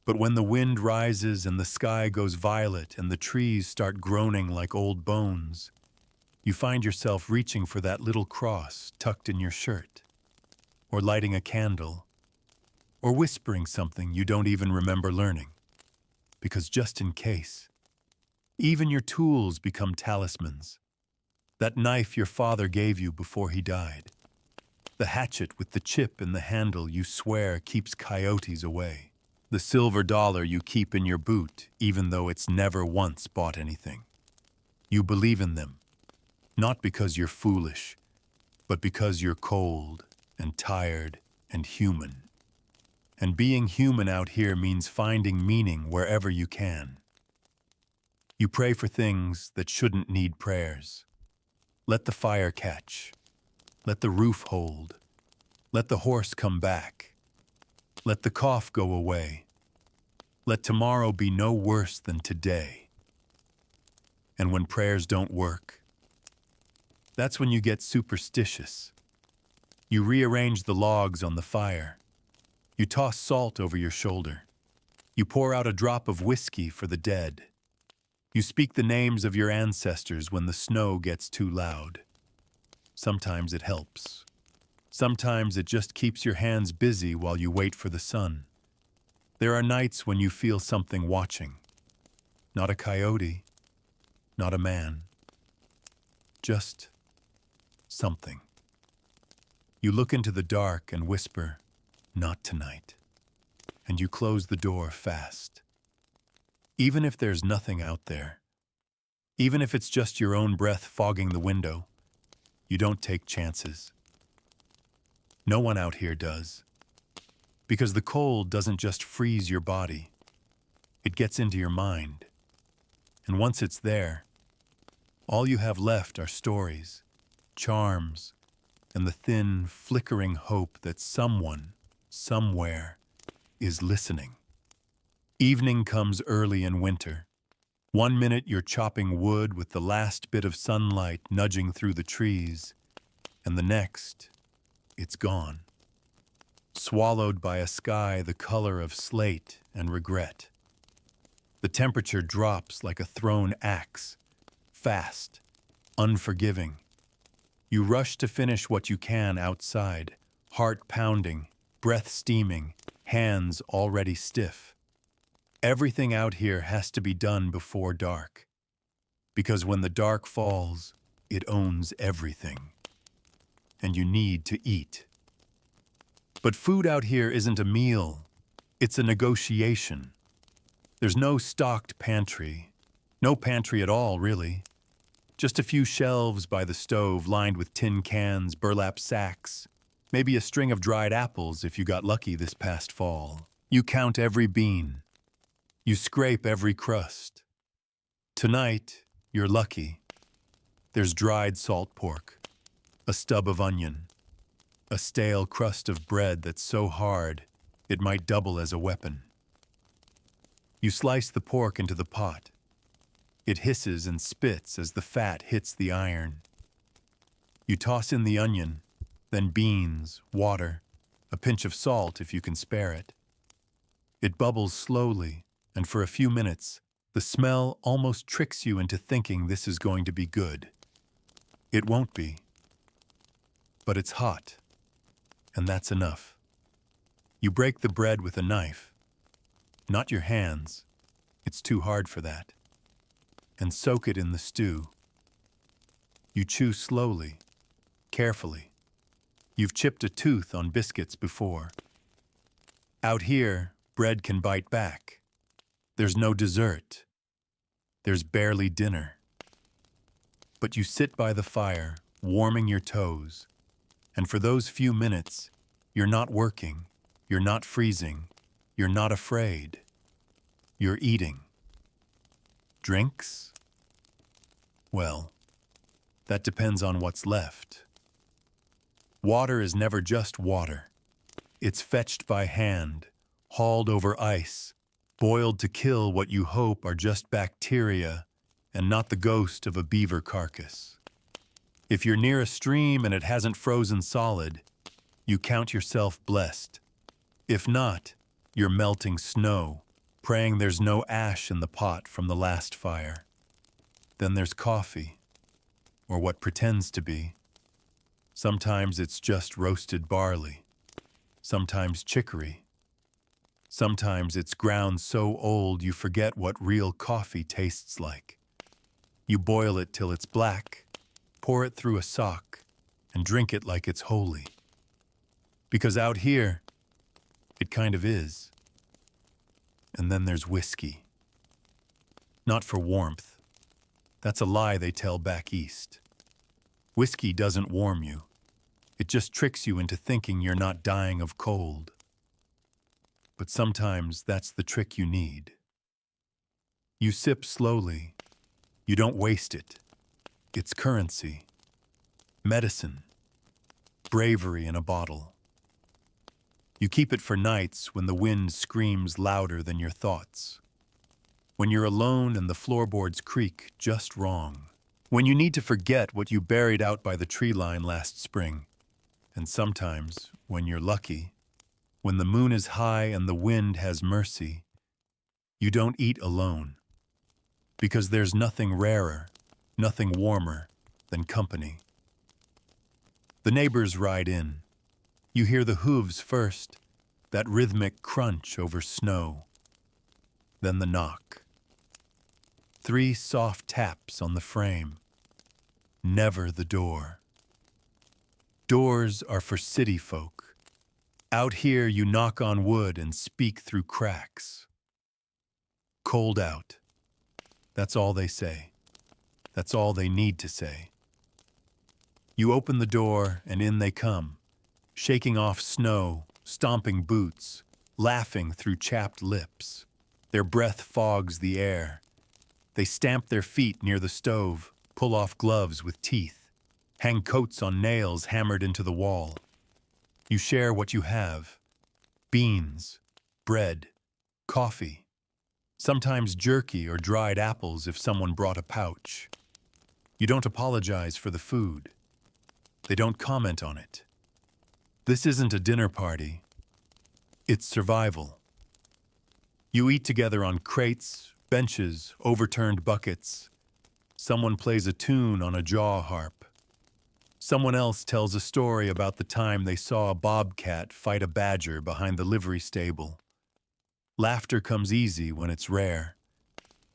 A: But when the wind rises and the sky goes violet and the trees start groaning like old bones, you find yourself reaching for that little cross tucked in your shirt, or lighting a candle, or whispering something you don't even remember learning. Because just in case, even your tools become talismans. That knife your father gave you before he died. The hatchet with the chip in the handle you swear keeps coyotes away. The silver dollar you keep in your boot, even though it's never once bought anything. You believe in them, not because you're foolish, but because you're cold and tired and human. And being human out here means finding meaning wherever you can. You pray for things that shouldn't need prayers. Let the fire catch. Let the roof hold. Let the horse come back. Let the cough go away. Let tomorrow be no worse than today. And when prayers don't work, that's when you get superstitious. You rearrange the logs on the fire. You toss salt over your shoulder. You pour out a drop of whiskey for the dead. You speak the names of your ancestors when the snow gets too loud. Sometimes it helps. Sometimes it just keeps your hands busy while you wait for the sun. There are nights when you feel something watching. Not a coyote, not a man. Just something. You look into the dark and whisper, "Not tonight." And you close the door fast. Even if there's nothing out there, even if it's just your own breath fogging the window, you don't take chances. No one out here does. Because the cold doesn't just freeze your body. It gets into your mind. And once it's there, all you have left are stories, charms, and the thin, flickering hope that someone, somewhere, is listening. Evening comes early in winter. 1 minute you're chopping wood with the last bit of sunlight nudging through the trees, and the next, it's gone. Swallowed by a sky the color of slate and regret. The temperature drops like a thrown axe, fast, unforgiving. You rush to finish what you can outside, heart pounding, breath steaming, hands already stiff. Everything out here has to be done before dark. Because when the dark falls, it owns everything. And you need to eat. But food out here isn't a meal, it's a negotiation. There's no stocked pantry. No pantry at all, really. Just a few shelves by the stove lined with tin cans, burlap sacks, maybe a string of dried apples if you got lucky this past fall. You count every bean. You scrape every crust. Tonight, you're lucky. There's dried salt pork, a stub of onion, a stale crust of bread that's so hard it might double as a weapon. You slice the pork into the pot. It hisses and spits as the fat hits the iron. You toss in the onion, then beans, water, a pinch of salt if you can spare it. It bubbles slowly, and for a few minutes, the smell almost tricks you into thinking this is going to be good. It won't be. But it's hot, and that's enough. You break the bread with a knife. Not your hands. It's too hard for that. And soak it in the stew. You chew slowly, carefully. You've chipped a tooth on biscuits before. Out here, bread can bite back. There's no dessert. There's barely dinner. But you sit by the fire, warming your toes, and for those few minutes, you're not working, you're not freezing, you're not afraid. You're eating. Drinks? Well, that depends on what's left. Water is never just water. It's fetched by hand, hauled over ice, boiled to kill what you hope are just bacteria and not the ghost of a beaver carcass. If you're near a stream and it hasn't frozen solid, you count yourself blessed. If not, you're melting snow, praying there's no ash in the pot from the last fire. Then there's coffee, or what pretends to be. Sometimes it's just roasted barley, sometimes chicory. Sometimes it's ground so old you forget what real coffee tastes like. You boil it till it's black, pour it through a sock, and drink it like it's holy. Because out here, it kind of is. And then there's whiskey. Not for warmth. That's a lie they tell back east. Whiskey doesn't warm you. It just tricks you into thinking you're not dying of cold. But sometimes that's the trick you need. You sip slowly. You don't waste it. It's currency. Medicine. Bravery in a bottle. You keep it for nights when the wind screams louder than your thoughts. When you're alone and the floorboards creak just wrong. When you need to forget what you buried out by the tree line last spring. And sometimes, when you're lucky, when the moon is high and the wind has mercy, you don't eat alone. Because there's nothing rarer, nothing warmer than company. The neighbors ride in. You hear the hooves first, that rhythmic crunch over snow. Then the knock. 3 soft taps on the frame. Never the door. Doors are for city folk. Out here you knock on wood and speak through cracks. Cold out. That's all they say. That's all they need to say. You open the door and in they come, shaking off snow, stomping boots, laughing through chapped lips. Their breath fogs the air. They stamp their feet near the stove, pull off gloves with teeth, hang coats on nails hammered into the wall. You share what you have. Beans, bread, coffee, sometimes jerky or dried apples if someone brought a pouch. You don't apologize for the food. They don't comment on it. This isn't a dinner party. It's survival. You eat together on crates, benches, overturned buckets. Someone plays a tune on a jaw harp. Someone else tells a story about the time they saw a bobcat fight a badger behind the livery stable. Laughter comes easy when it's rare.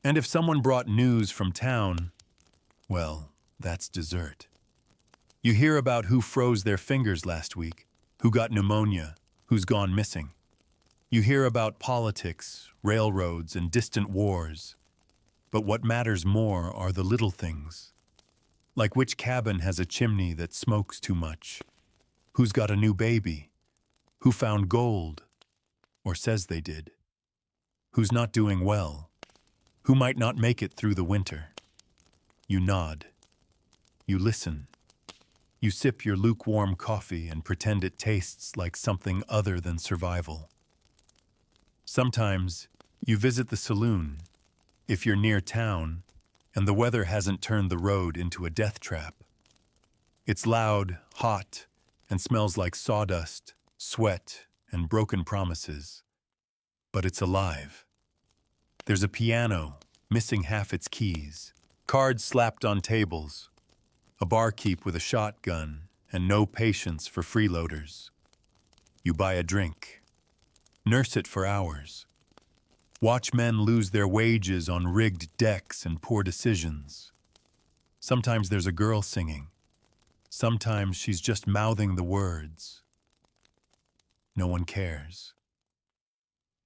A: And if someone brought news from town, well, that's dessert. You hear about who froze their fingers last week, who got pneumonia, who's gone missing. You hear about politics, railroads, and distant wars. But what matters more are the little things. Like which cabin has a chimney that smokes too much? Who's got a new baby? Who found gold? Or says they did? Who's not doing well? Who might not make it through the winter? You nod. You listen. You sip your lukewarm coffee and pretend it tastes like something other than survival. Sometimes you visit the saloon, if you're near town, and the weather hasn't turned the road into a death trap. It's loud, hot, and smells like sawdust, sweat, and broken promises. But it's alive. There's a piano, missing half its keys, cards slapped on tables, a barkeep with a shotgun, and no patience for freeloaders. You buy a drink. Nurse it for hours. Watch men lose their wages on rigged decks and poor decisions. Sometimes there's a girl singing. Sometimes she's just mouthing the words. No one cares.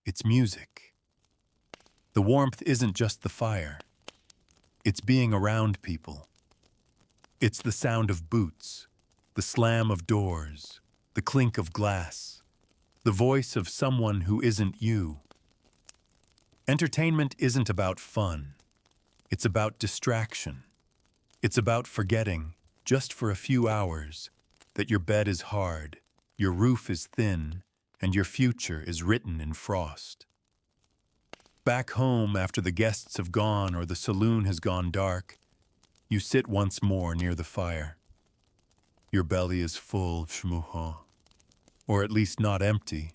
A: It's music. The warmth isn't just the fire. It's being around people. It's the sound of boots, the slam of doors, the clink of glass, the voice of someone who isn't you. Entertainment isn't about fun. It's about distraction. It's about forgetting, just for a few hours, that your bed is hard, your roof is thin, and your future is written in frost. Back home, after the guests have gone or the saloon has gone dark, you sit once more near the fire. Your belly is full, shmuha, or at least not empty.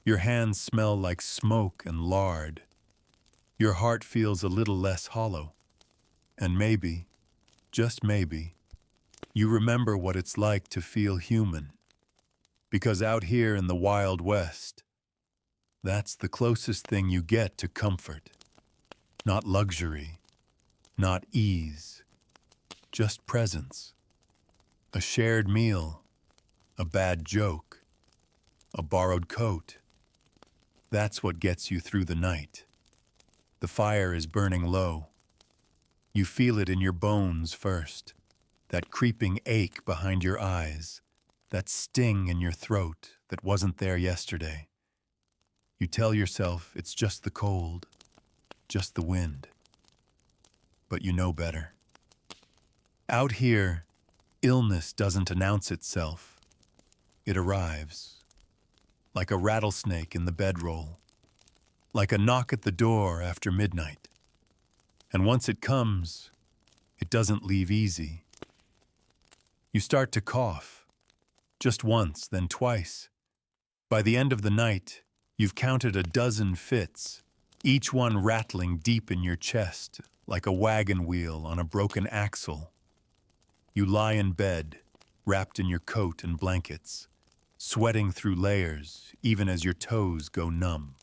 A: Your hands smell like smoke and lard. Your heart feels a little less hollow. And maybe, just maybe, you remember what it's like to feel human. Because out here in the Wild West, that's the closest thing you get to comfort. Not luxury, not ease, just presence. A shared meal, a bad joke, a borrowed coat. That's what gets you through the night. The fire is burning low. You feel it in your bones first, that creeping ache behind your eyes, that sting in your throat that wasn't there yesterday. You tell yourself it's just the cold, just the wind. But you know better. Out here, illness doesn't announce itself. It arrives. Like a rattlesnake in the bedroll. Like a knock at the door after midnight. And once it comes, it doesn't leave easy. You start to cough. Just once, then twice. By the end of the night, you've counted a dozen fits, each one rattling deep in your chest, like a wagon wheel on a broken axle. You lie in bed, wrapped in your coat and blankets, sweating through layers, even as your toes go numb.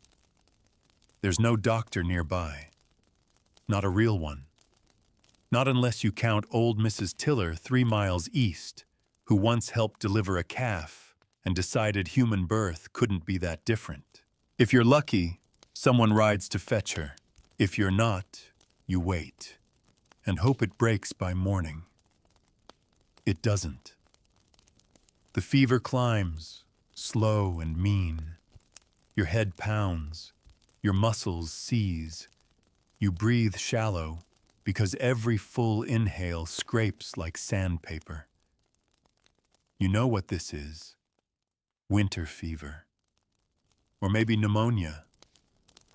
A: There's no doctor nearby. Not a real one. Not unless you count old Mrs. Tiller 3 miles east, who once helped deliver a calf and decided human birth couldn't be that different. If you're lucky, someone rides to fetch her. If you're not, you wait and hope it breaks by morning. It doesn't. The fever climbs, slow and mean. Your head pounds, your muscles seize. You breathe shallow because every full inhale scrapes like sandpaper. You know what this is. Winter fever. Or maybe pneumonia.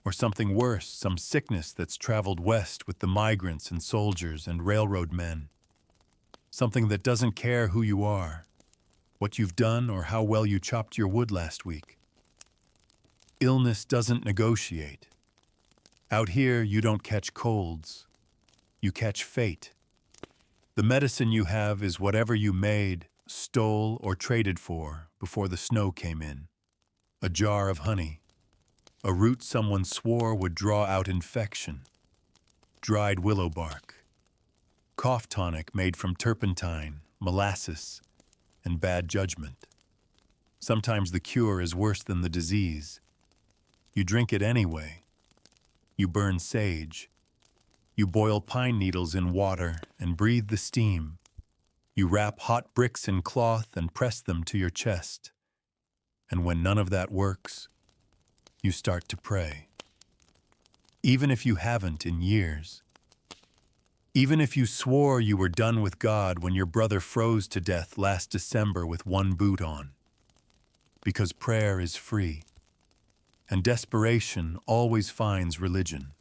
A: Or something worse, some sickness that's traveled west with the migrants and soldiers and railroad men. Something that doesn't care who you are, what you've done, or how well you chopped your wood last week. Illness doesn't negotiate. Out here, you don't catch colds. You catch fate. The medicine you have is whatever you made, stole, or traded for before the snow came in. A jar of honey. A root someone swore would draw out infection. Dried willow bark. Cough tonic made from turpentine, molasses, and bad judgment. Sometimes the cure is worse than the disease. You drink it anyway. You burn sage. You boil pine needles in water and breathe the steam. You wrap hot bricks in cloth and press them to your chest. And when none of that works, you start to pray. Even if you haven't in years. Even if you swore you were done with God when your brother froze to death last December with one boot on. Because prayer is free. And desperation always finds religion.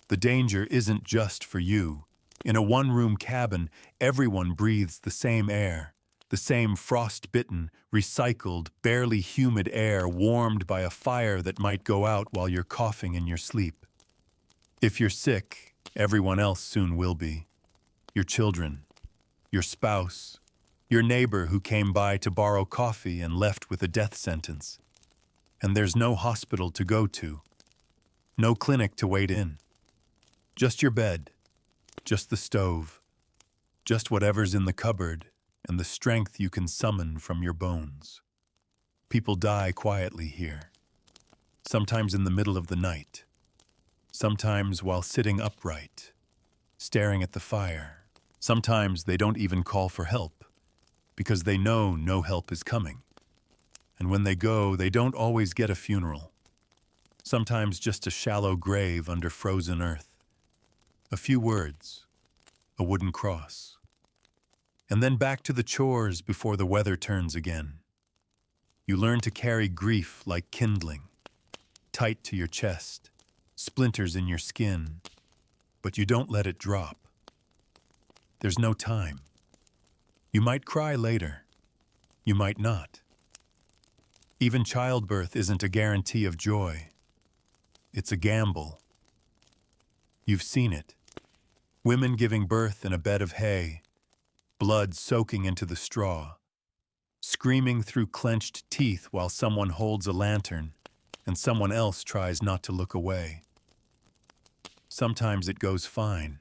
A: The danger isn't just for you. In a one-room cabin, everyone breathes the same air. The same frost-bitten, recycled, barely humid air warmed by a fire that might go out while you're coughing in your sleep. If you're sick, everyone else soon will be. Your children, your spouse, your neighbor who came by to borrow coffee and left with a death sentence. And there's no hospital to go to, no clinic to wait in. Just your bed, just the stove, just whatever's in the cupboard and the strength you can summon from your bones. People die quietly here. sometimes in the middle of the night, sometimes while sitting upright, staring at the fire. Sometimes they don't even call for help because they know no help is coming. And when they go, they don't always get a funeral. Sometimes just a shallow grave under frozen earth. A few words, a wooden cross. And then back to the chores before the weather turns again. You learn to carry grief like kindling, tight to your chest, splinters in your skin, but you don't let it drop. There's no time. You might cry later. You might not. Even childbirth isn't a guarantee of joy. It's a gamble. You've seen it. Women giving birth in a bed of hay, blood soaking into the straw, screaming through clenched teeth while someone holds a lantern and someone else tries not to look away. Sometimes it goes fine.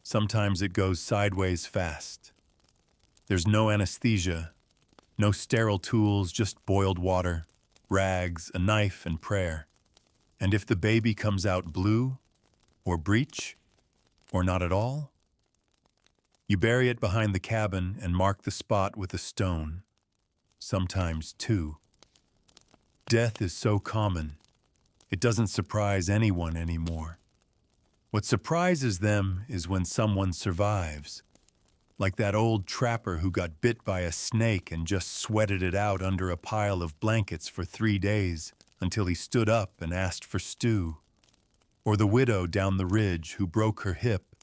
A: Sometimes it goes sideways fast. There's no anesthesia, no sterile tools, just boiled water, rags, a knife, and prayer. And if the baby comes out blue, or breech, or not at all, you bury it behind the cabin and mark the spot with a stone, sometimes two. Death is so common, it doesn't surprise anyone anymore. What surprises them is when someone survives, like that old trapper who got bit by a snake and just sweated it out under a pile of blankets for 3 days until he stood up and asked for stew. Or the widow down the ridge who broke her hip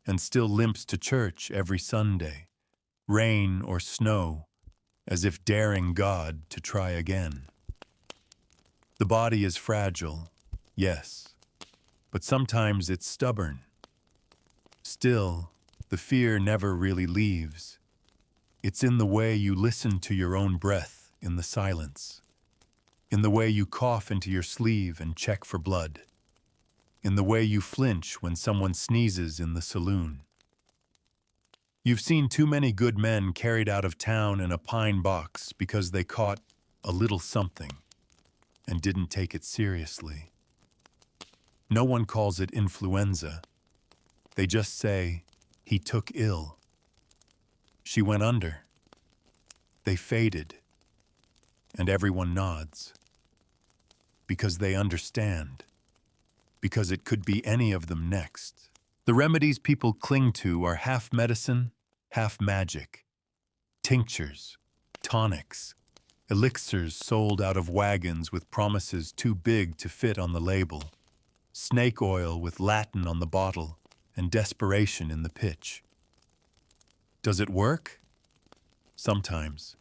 A: and still limps to church every Sunday, rain or snow, as if daring God to try again. The body is fragile, yes, but sometimes it's stubborn. Still, the fear never really leaves. It's in the way you listen to your own breath in the silence, in the way you cough into your sleeve and check for blood, in the way you flinch when someone sneezes in the saloon. You've seen too many good men carried out of town in a pine box because they caught a little something and didn't take it seriously. No one calls it influenza. They just say, he took ill. She went under. They faded. And everyone nods. Because they understand. Because it could be any of them next. The remedies people cling to are half medicine, half magic. Tinctures, tonics, elixirs sold out of wagons with promises too big to fit on the label. Snake oil with Latin on the bottle and desperation in the pitch. Does it work? Sometimes.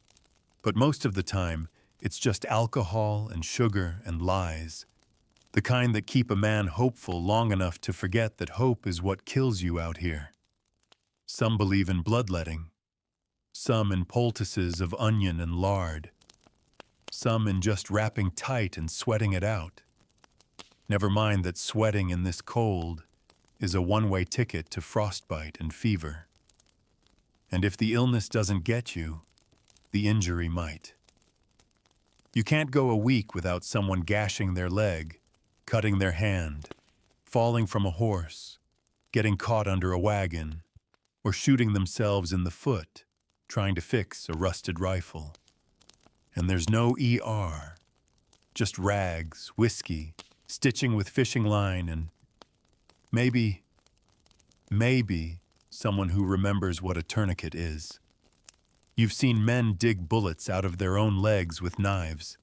A: But most of the time, it's just alcohol and sugar and lies. The kind that keep a man hopeful long enough to forget that hope is what kills you out here. Some believe in bloodletting. Some in poultices of onion and lard. Some in just wrapping tight and sweating it out. Never mind that sweating in this cold is a one-way ticket to frostbite and fever. And if the illness doesn't get you, the injury might. You can't go a week without someone gashing their leg, cutting their hand, falling from a horse, getting caught under a wagon, or shooting themselves in the foot, trying to fix a rusted rifle. And there's no ER, just rags, whiskey, stitching with fishing line, and maybe someone who remembers what a tourniquet is. You've seen men dig bullets out of their own legs with knives.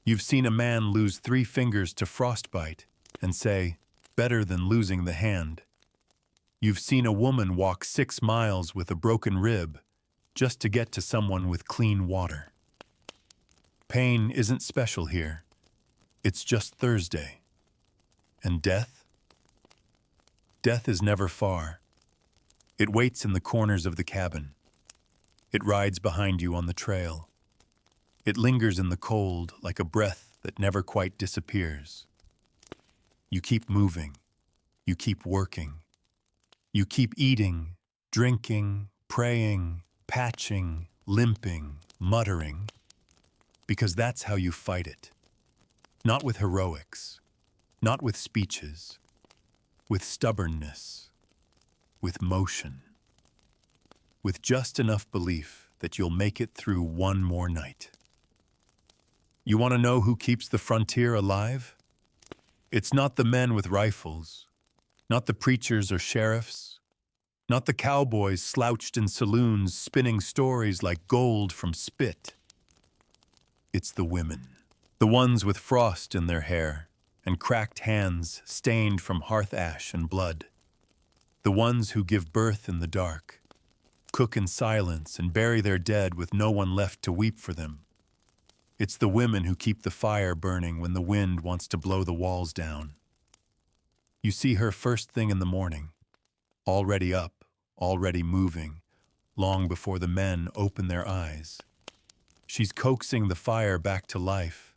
A: You've seen a man lose 3 fingers to frostbite and say, better than losing the hand. You've seen a woman walk 6 miles with a broken rib just to get to someone with clean water. Pain isn't special here. It's just Thursday. And death? Death is never far. It waits in the corners of the cabin. It rides behind you on the trail. It lingers in the cold like a breath that never quite disappears. You keep moving. You keep working. You keep eating, drinking, praying, patching, limping, muttering, because that's how you fight it. Not with heroics, not with speeches, with stubbornness, with motion, with just enough belief that you'll make it through one more night. You want to know who keeps the frontier alive? It's not the men with rifles, not the preachers or sheriffs, not the cowboys slouched in saloons spinning stories like gold from spit. It's the women, the ones with frost in their hair and cracked hands stained from hearth ash and blood. The ones who give birth in the dark, cook in silence and bury their dead with no one left to weep for them. It's the women who keep the fire burning when the wind wants to blow the walls down. You see her first thing in the morning, already up, already moving, long before the men open their eyes. She's coaxing the fire back to life,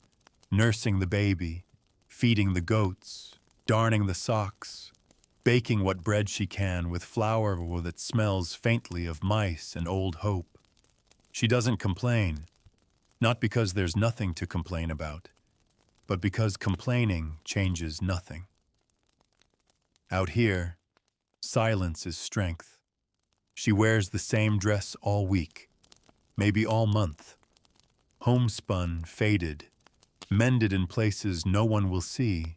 A: nursing the baby, feeding the goats, darning the socks, baking what bread she can with flour that smells faintly of mice and old hope. She doesn't complain, not because there's nothing to complain about, but because complaining changes nothing. Out here, silence is strength. She wears the same dress all week, maybe all month. Homespun, faded, mended in places no one will see,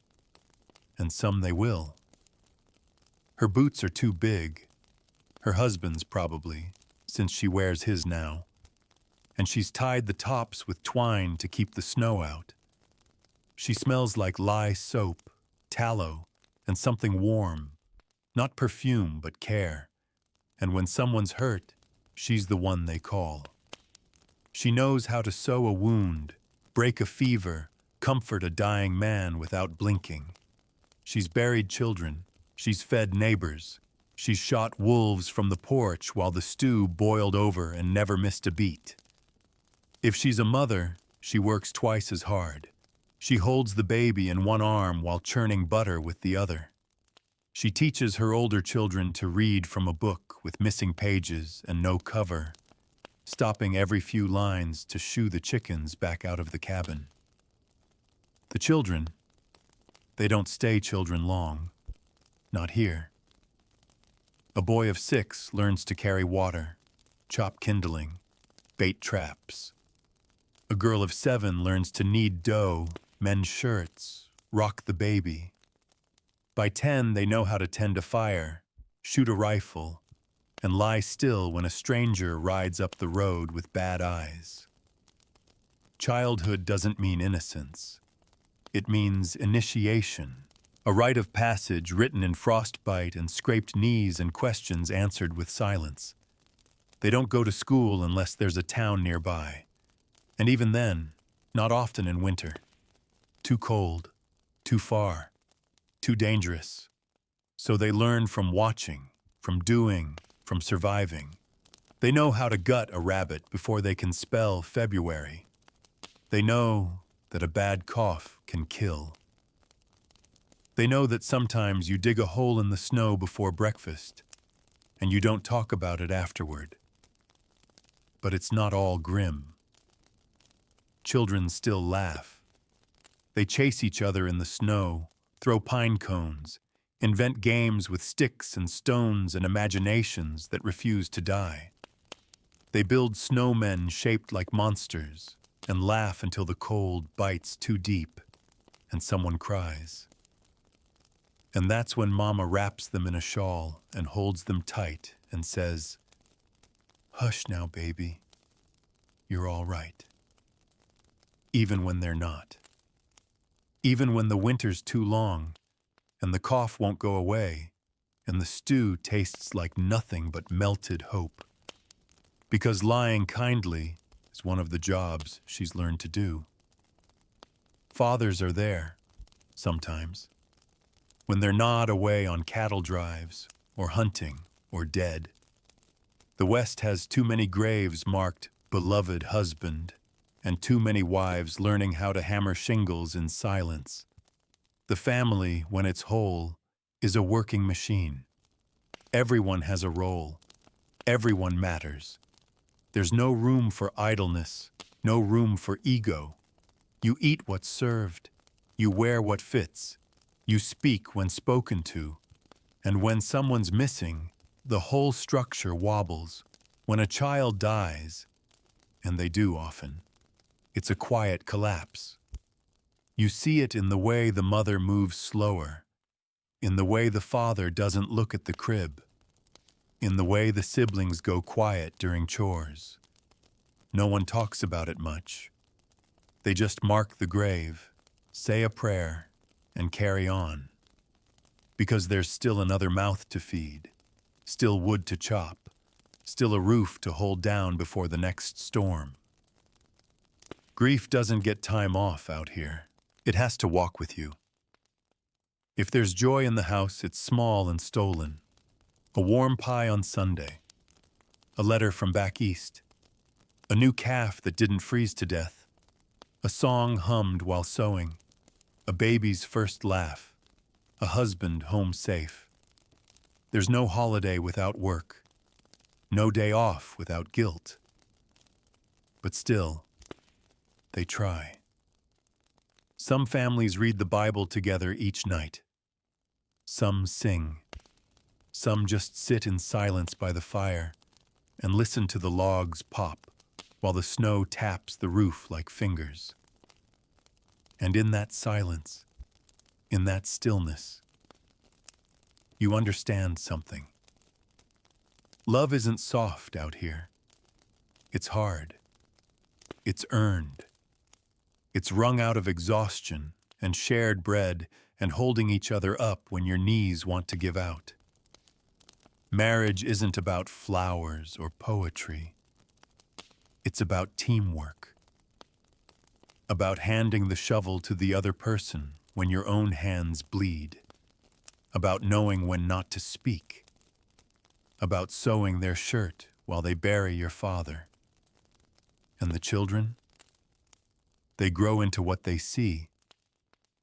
A: and some they will. Her boots are too big, her husband's probably, since she wears his now, and she's tied the tops with twine to keep the snow out. She smells like lye soap, tallow, and something warm, not perfume but care, and when someone's hurt, she's the one they call. She knows how to sew a wound, break a fever, comfort a dying man without blinking. She's buried children, she's fed neighbors, she's shot wolves from the porch while the stew boiled over and never missed a beat. If she's a mother, she works twice as hard. She holds the baby in one arm while churning butter with the other. She teaches her older children to read from a book with missing pages and no cover, stopping every few lines to shoo the chickens back out of the cabin. The children, they don't stay children long. Not here. A boy of 6 learns to carry water, chop kindling, bait traps. A girl of 7 learns to knead dough, mend shirts, rock the baby. By 10, they know how to tend a fire, shoot a rifle, and lie still when a stranger rides up the road with bad eyes. Childhood doesn't mean innocence. It means initiation, a rite of passage written in frostbite and scraped knees and questions answered with silence. They don't go to school unless there's a town nearby. And even then, not often in winter. Too cold, too far, too dangerous. So they learn from watching, from doing, from surviving. They know how to gut a rabbit before they can spell February. They know that a bad cough can kill. They know that sometimes you dig a hole in the snow before breakfast, and you don't talk about it afterward. But it's not all grim. Children still laugh. They chase each other in the snow, throw pine cones, invent games with sticks and stones and imaginations that refuse to die. They build snowmen shaped like monsters and laugh until the cold bites too deep and someone cries. And that's when Mama wraps them in a shawl and holds them tight and says, "Hush now, baby. You're all right." Even when they're not. Even when the winter's too long and the cough won't go away and the stew tastes like nothing but melted hope. Because lying kindly is one of the jobs she's learned to do. Fathers are there, sometimes, when they're not away on cattle drives or hunting or dead. The West has too many graves marked beloved husband and too many wives learning how to hammer shingles in silence. The family, when it's whole, is a working machine. Everyone has a role. Everyone matters. There's no room for idleness, no room for ego. You eat what's served, You wear what fits. You speak when spoken to. And when someone's missing, the whole structure wobbles. When a child dies, and they do often, it's a quiet collapse. You see it in the way the mother moves slower, in the way the father doesn't look at the crib, in the way the siblings go quiet during chores. No one talks about it much. They just mark the grave, say a prayer, and carry on. Because there's still another mouth to feed, still wood to chop, still a roof to hold down before the next storm. Grief doesn't get time off out here. It has to walk with you. If there's joy in the house, it's small and stolen. A warm pie on Sunday. A letter from back east. A new calf that didn't freeze to death. A song hummed while sewing. A baby's first laugh. A husband home safe. There's no holiday without work. No day off without guilt. But still, they try. Some families read the Bible together each night. Some sing. Some just sit in silence by the fire and listen to the logs pop while the snow taps the roof like fingers. And in that silence, in that stillness, you understand something. Love isn't soft out here. It's hard. It's earned. It's wrung out of exhaustion and shared bread and holding each other up when your knees want to give out. Marriage isn't about flowers or poetry. It's about teamwork. About handing the shovel to the other person when your own hands bleed. About knowing when not to speak. About sewing their shirt while they bury your father. And the children? They grow into what they see,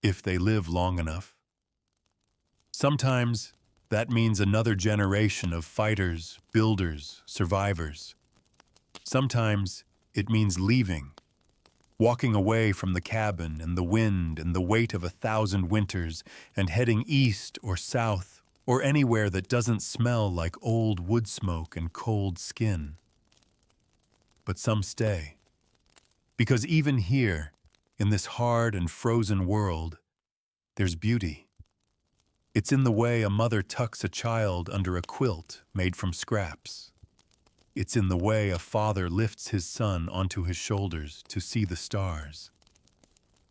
A: if they live long enough. Sometimes that means another generation of fighters, builders, survivors. Sometimes it means leaving, walking away from the cabin and the wind and the weight of 1,000 winters and heading east or south or anywhere that doesn't smell like old wood smoke and cold skin. But some stay. Because even here, in this hard and frozen world, there's beauty. It's in the way a mother tucks a child under a quilt made from scraps. It's in the way a father lifts his son onto his shoulders to see the stars.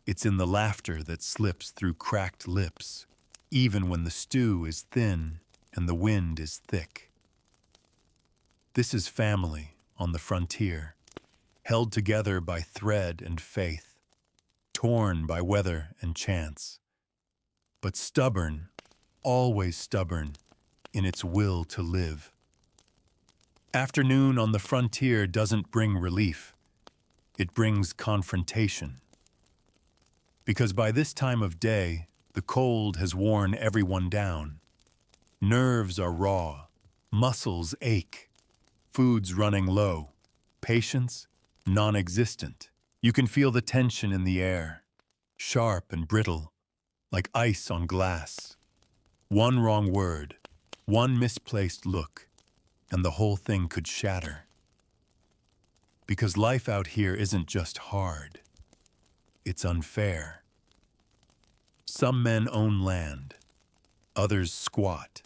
A: It's in the laughter that slips through cracked lips, even when the stew is thin and the wind is thick. This is family on the frontier. Held together by thread and faith, torn by weather and chance, but stubborn, always stubborn, in its will to live. Afternoon on the frontier doesn't bring relief. It brings confrontation. Because by this time of day, the cold has worn everyone down. Nerves are raw, muscles ache, food's running low, patience non-existent. You can feel the tension in the air, sharp and brittle, like ice on glass. One wrong word, one misplaced look, and the whole thing could shatter. Because life out here isn't just hard, it's unfair. Some men own land, others squat.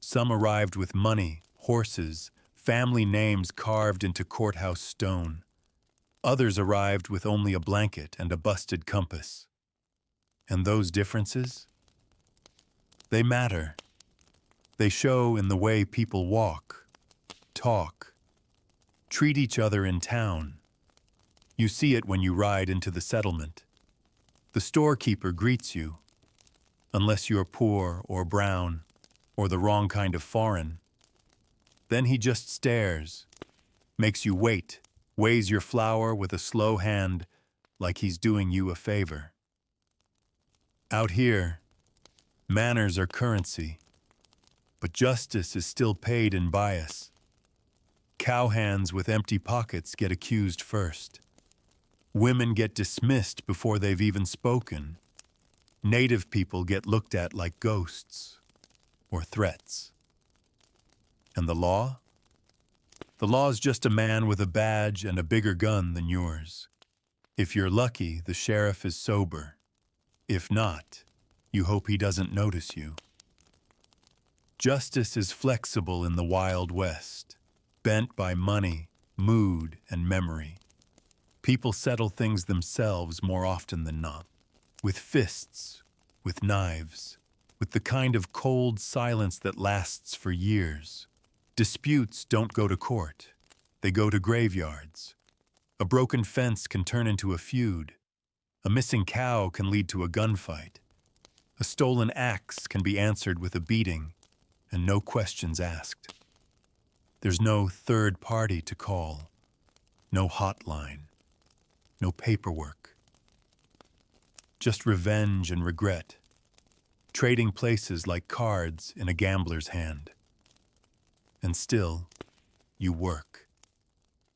A: Some arrived with money, horses, family names carved into courthouse stone. Others arrived with only a blanket and a busted compass. And those differences? They matter. They show in the way people walk, talk, treat each other in town. You see it when you ride into the settlement. The storekeeper greets you, unless you're poor or brown or the wrong kind of foreign. Then he just stares, makes you wait, weighs your flour with a slow hand like he's doing you a favor. Out here, manners are currency, but justice is still paid in bias. Cowhands with empty pockets get accused first. Women get dismissed before they've even spoken. Native people get looked at like ghosts or threats. And the law? The law is just a man with a badge and a bigger gun than yours. If you're lucky, the sheriff is sober. If not, you hope he doesn't notice you. Justice is flexible in the Wild West, bent by money, mood, and memory. People settle things themselves more often than not, with fists, with knives, with the kind of cold silence that lasts for years. Disputes don't go to court, they go to graveyards. A broken fence can turn into a feud. A missing cow can lead to a gunfight. A stolen axe can be answered with a beating, and no questions asked. There's no third party to call, no hotline, no paperwork. Just revenge and regret, trading places like cards in a gambler's hand. And still, you work,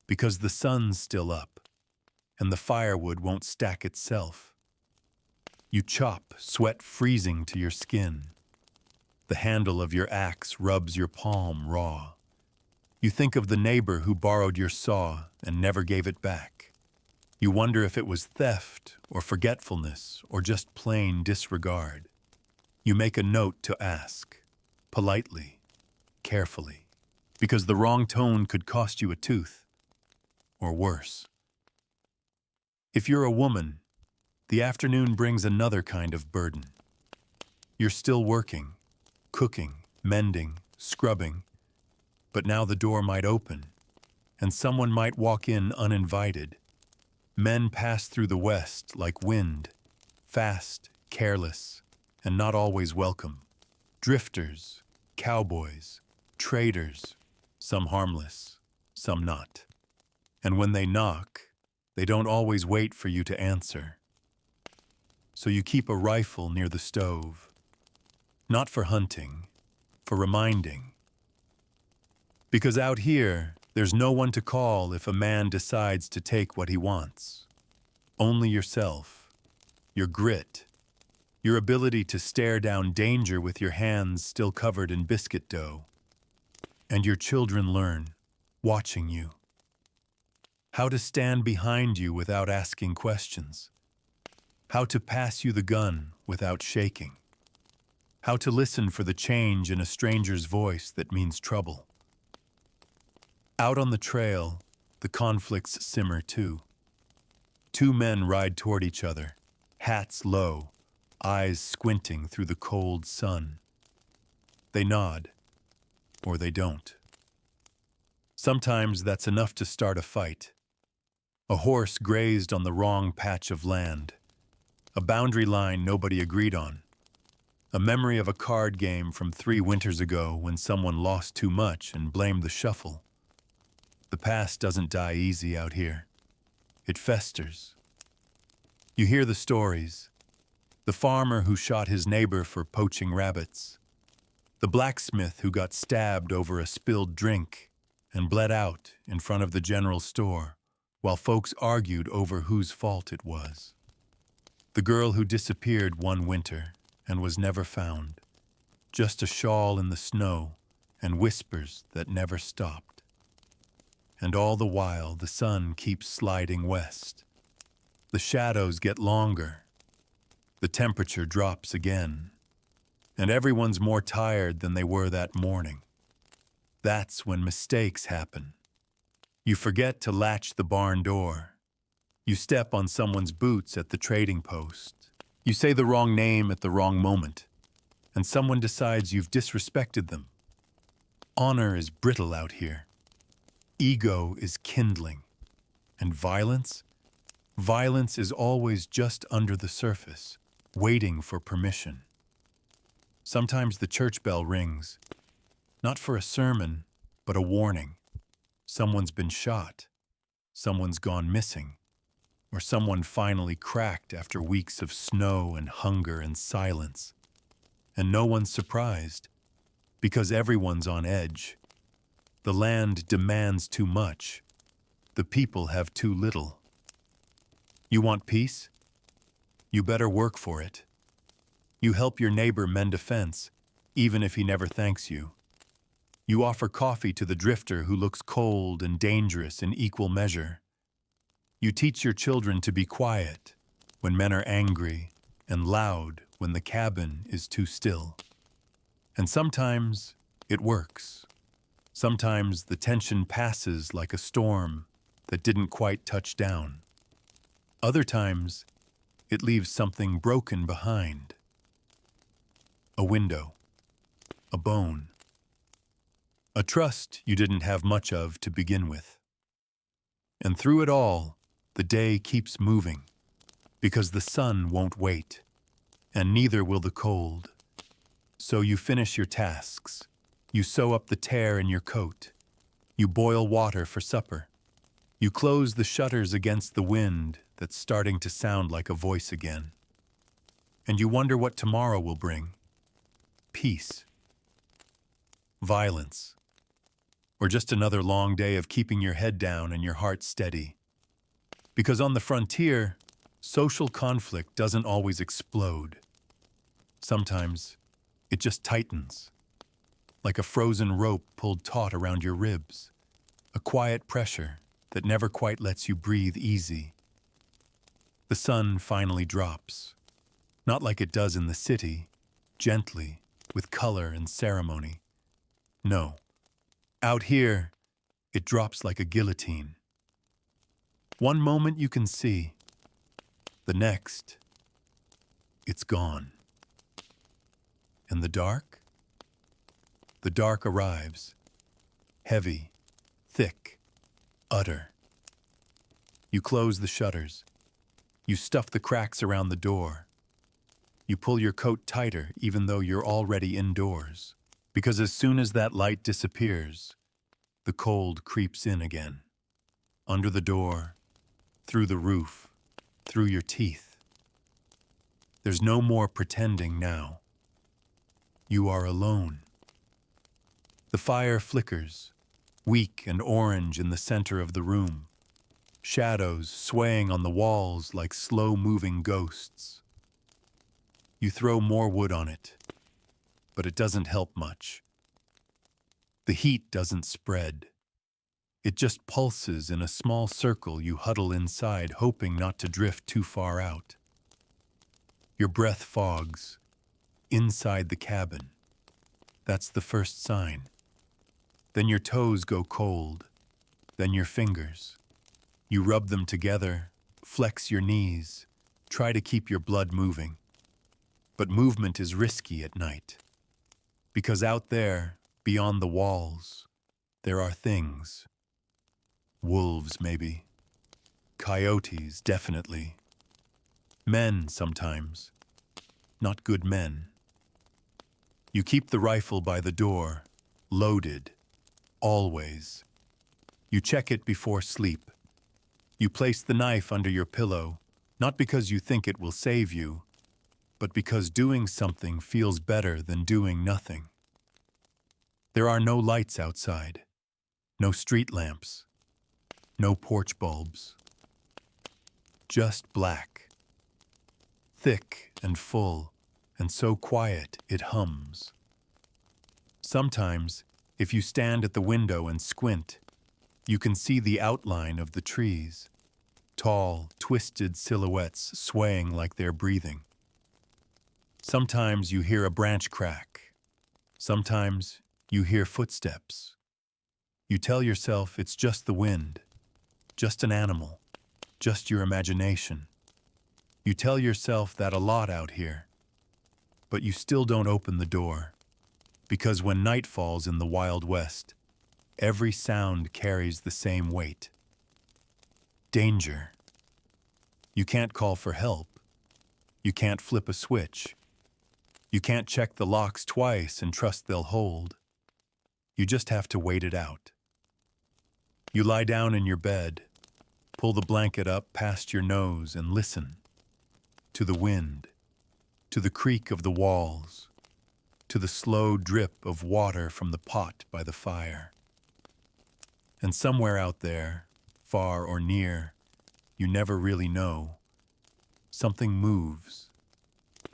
A: because the sun's still up, and the firewood won't stack itself. You chop, sweat freezing to your skin. The handle of your axe rubs your palm raw. You think of the neighbor who borrowed your saw and never gave it back. You wonder if it was theft or forgetfulness or just plain disregard. You make a note to ask, politely, carefully, because the wrong tone could cost you a tooth, or worse. If you're a woman, the afternoon brings another kind of burden. You're still working, cooking, mending, scrubbing, but now the door might open, and someone might walk in uninvited. Men pass through the West like wind, fast, careless, and not always welcome. Drifters, cowboys, traders, some harmless, some not. And when they knock, they don't always wait for you to answer. So you keep a rifle near the stove, not for hunting, for reminding. Because out here, there's no one to call if a man decides to take what he wants. Only yourself, your grit, your ability to stare down danger with your hands still covered in biscuit dough. And your children learn, watching you, how to stand behind you without asking questions, how to pass you the gun without shaking, how to listen for the change in a stranger's voice that means trouble. Out on the trail, the conflicts simmer too. Two men ride toward each other, hats low, eyes squinting through the cold sun. They nod, or they don't. Sometimes that's enough to start a fight. A horse grazed on the wrong patch of land. A boundary line nobody agreed on. A memory of a card game from 3 winters ago when someone lost too much and blamed the shuffle. The past doesn't die easy out here. It festers. You hear the stories. The farmer who shot his neighbor for poaching rabbits. The blacksmith who got stabbed over a spilled drink and bled out in front of the general store while folks argued over whose fault it was. The girl who disappeared one winter and was never found. Just a shawl in the snow and whispers that never stopped. And all the while, the sun keeps sliding west. The shadows get longer. The temperature drops again. And everyone's more tired than they were that morning. That's when mistakes happen. You forget to latch the barn door. You step on someone's boots at the trading post. You say the wrong name at the wrong moment. And someone decides you've disrespected them. Honor is brittle out here. Ego is kindling. And violence? Violence is always just under the surface, waiting for permission. Sometimes the church bell rings, not for a sermon, but a warning. Someone's been shot, someone's gone missing, or someone finally cracked after weeks of snow and hunger and silence. And no one's surprised, because everyone's on edge. The land demands too much. The people have too little. You want peace? You better work for it. You help your neighbor mend a fence, even if he never thanks you. You offer coffee to the drifter who looks cold and dangerous in equal measure. You teach your children to be quiet when men are angry and loud when the cabin is too still. And sometimes it works. Sometimes the tension passes like a storm that didn't quite touch down. Other times, it leaves something broken behind. A window, a bone, a trust you didn't have much of to begin with. And through it all, the day keeps moving, because the sun won't wait, and neither will the cold. So you finish your tasks. You sew up the tear in your coat. You boil water for supper. You close the shutters against the wind that's starting to sound like a voice again. And you wonder what tomorrow will bring. Peace, violence, or just another long day of keeping your head down and your heart steady. Because on the frontier, social conflict doesn't always explode. Sometimes it just tightens, like a frozen rope pulled taut around your ribs, a quiet pressure that never quite lets you breathe easy. The sun finally drops, not like it does in the city, gently, with color and ceremony. No, out here, it drops like a guillotine. One moment you can see, the next, it's gone. And the dark? The dark arrives, heavy, thick, utter. You close the shutters. You stuff the cracks around the door. You pull your coat tighter even though you're already indoors. Because as soon as that light disappears, the cold creeps in again. Under the door, through the roof, through your teeth. There's no more pretending now. You are alone. The fire flickers, weak and orange in the center of the room. Shadows swaying on the walls like slow-moving ghosts. You throw more wood on it, but it doesn't help much. The heat doesn't spread. It just pulses in a small circle you huddle inside, hoping not to drift too far out. Your breath fogs, inside the cabin. That's the first sign. Then your toes go cold, then your fingers. You rub them together, flex your knees, try to keep your blood moving. But movement is risky at night. Because out there, beyond the walls, there are things. Wolves, maybe. Coyotes, definitely. Men, sometimes. Not good men. You keep the rifle by the door, loaded, always. You check it before sleep. You place the knife under your pillow, not because you think it will save you, but because doing something feels better than doing nothing. There are no lights outside, no street lamps, no porch bulbs. Just black. Thick and full, and so quiet it hums. Sometimes, if you stand at the window and squint, you can see the outline of the trees, tall, twisted silhouettes swaying like they're breathing. Sometimes you hear a branch crack. Sometimes you hear footsteps. You tell yourself it's just the wind, just an animal, just your imagination. You tell yourself that a lot out here, but you still don't open the door, because when night falls in the Wild West, every sound carries the same weight. Danger. You can't call for help. You can't flip a switch. You can't check the locks twice and trust they'll hold. You just have to wait it out. You lie down in your bed, pull the blanket up past your nose and listen to the wind, to the creak of the walls, to the slow drip of water from the pot by the fire. And somewhere out there, far or near, you never really know, Something moves,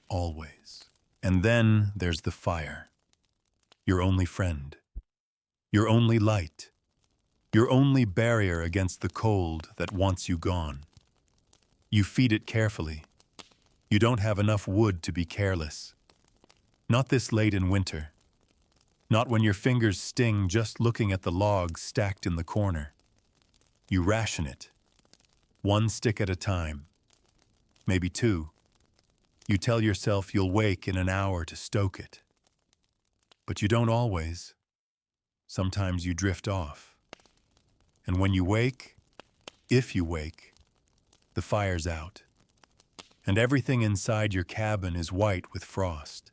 A: always. And then there's the fire. Your only friend. Your only light. Your only barrier against the cold that wants you gone. You feed it carefully. You don't have enough wood to be careless. Not this late in winter. Not when your fingers sting just looking at the logs stacked in the corner. You ration it. One stick at a time. Maybe two. You tell yourself you'll wake in an hour to stoke it. But you don't always. Sometimes you drift off. And when you wake, if you wake, the fire's out. And everything inside your cabin is white with frost.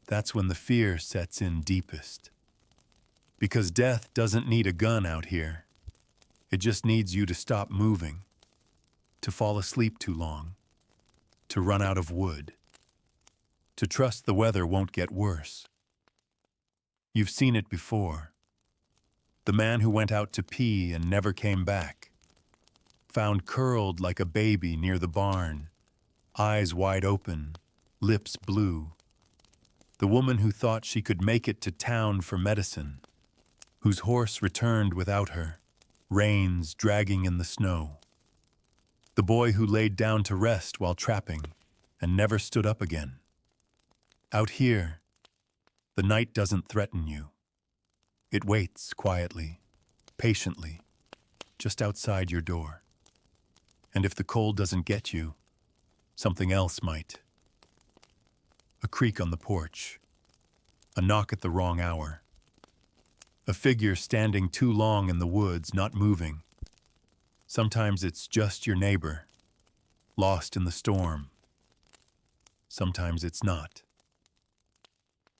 A: That's when the fear sets in deepest. Because death doesn't need a gun out here. It just needs you to stop moving, to fall asleep too long, to run out of wood, to trust the weather won't get worse. You've seen it before. The man who went out to pee and never came back, found curled like a baby near the barn, eyes wide open, lips blue. The woman who thought she could make it to town for medicine, whose horse returned without her, reins dragging in the snow. The boy who laid down to rest while trapping and never stood up again. Out here, the night doesn't threaten you. It waits quietly, patiently, just outside your door. And if the cold doesn't get you, something else might. A creak on the porch, a knock at the wrong hour, a figure standing too long in the woods, not moving. Sometimes it's just your neighbor, lost in the storm. Sometimes it's not.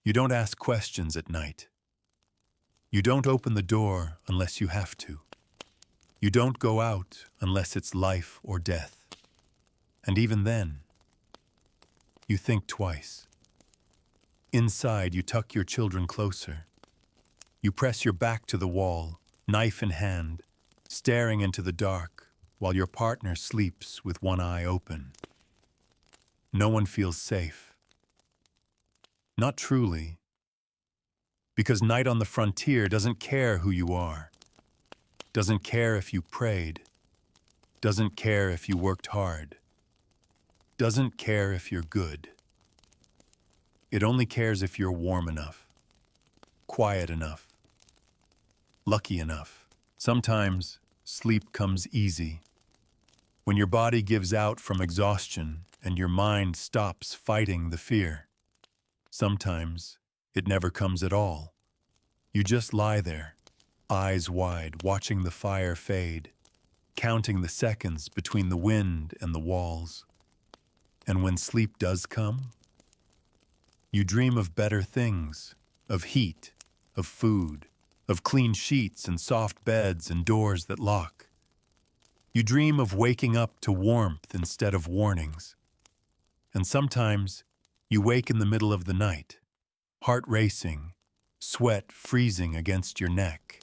A: You don't ask questions at night. You don't open the door unless you have to. You don't go out unless it's life or death. And even then, you think twice. Inside, you tuck your children closer. You press your back to the wall, knife in hand, staring into the dark while your partner sleeps with one eye open. No one feels safe. Not truly. Because night on the frontier doesn't care who you are, doesn't care if you prayed, doesn't care if you worked hard, doesn't care if you're good. It only cares if you're warm enough, quiet enough, lucky enough. Sometimes sleep comes easy. When your body gives out from exhaustion and your mind stops fighting the fear. Sometimes it never comes at all. You just lie there, eyes wide, watching the fire fade, counting the seconds between the wind and the walls. And when sleep does come, you dream of better things, of heat, of food, of clean sheets and soft beds and doors that lock. You dream of waking up to warmth instead of warnings. And sometimes you wake in the middle of the night, heart racing, sweat freezing against your neck.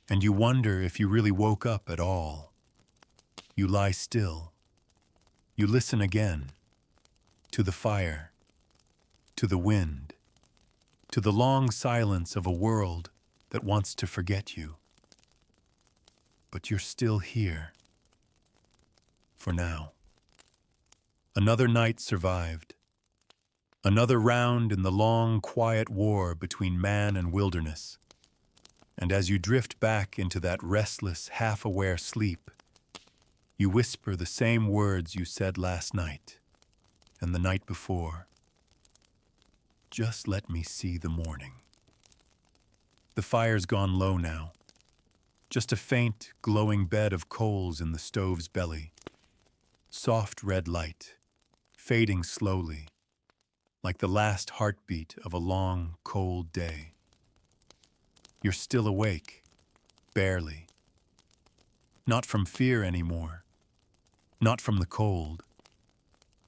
A: And you wonder if you really woke up at all. You lie still. You listen again to the fire, to the wind, to the long silence of a world that wants to forget you. But you're still here. For now. Another night survived. Another round in the long, quiet war between man and wilderness. And as you drift back into that restless, half-aware sleep, you whisper the same words you said last night and the night before. Just let me see the morning. The fire's gone low now. Just a faint, glowing bed of coals in the stove's belly. Soft red light, fading slowly, like the last heartbeat of a long, cold day. You're still awake, barely. Not from fear anymore, not from the cold,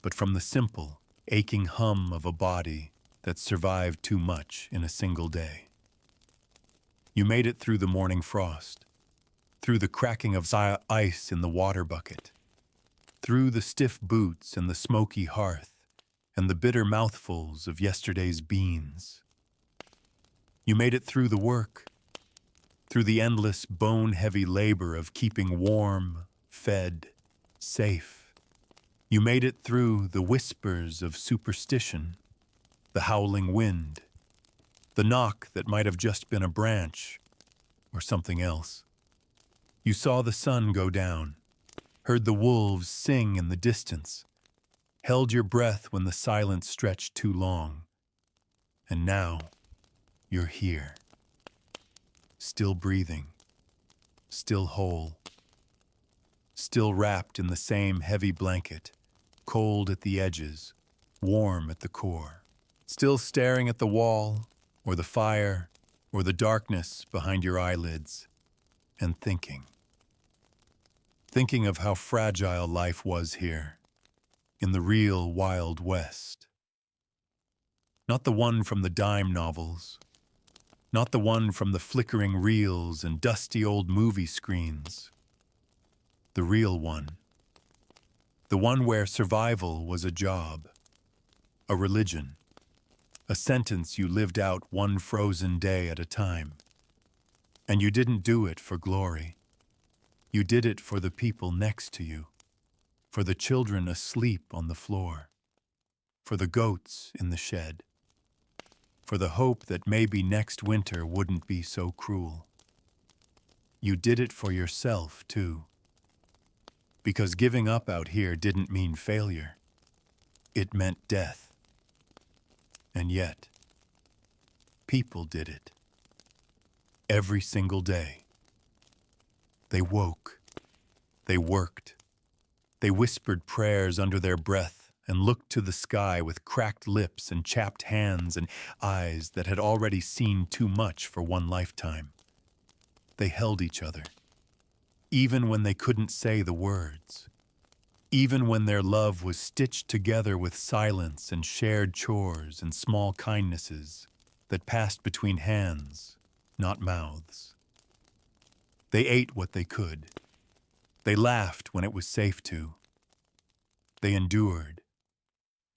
A: but from the simple, aching hum of a body that survived too much in a single day. You made it through the morning frost, through the cracking of ice in the water bucket, through the stiff boots and the smoky hearth and the bitter mouthfuls of yesterday's beans. You made it through the work, through the endless bone-heavy labor of keeping warm, fed, safe. You made it through the whispers of superstition, the howling wind, the knock that might have just been a branch or something else. You saw the sun go down, heard the wolves sing in the distance, held your breath when the silence stretched too long. And now, you're here. Still breathing, still whole, still wrapped in the same heavy blanket, cold at the edges, warm at the core. Still staring at the wall, or the fire, or the darkness behind your eyelids, and thinking. Thinking of how fragile life was here, in the real Wild West. Not the one from the dime novels, not the one from the flickering reels and dusty old movie screens. The real one. The one where survival was a job, a religion, a sentence you lived out one frozen day at a time. And you didn't do it for glory. You did it for the people next to you, for the children asleep on the floor, for the goats in the shed, for the hope that maybe next winter wouldn't be so cruel. You did it for yourself, too, because giving up out here didn't mean failure. It meant death. And yet, people did it. Every single day. They woke. They worked. They whispered prayers under their breath and looked to the sky with cracked lips and chapped hands and eyes that had already seen too much for one lifetime. They held each other, even when they couldn't say the words. Even when their love was stitched together with silence and shared chores and small kindnesses that passed between hands, not mouths. They ate what they could. They laughed when it was safe to. They endured.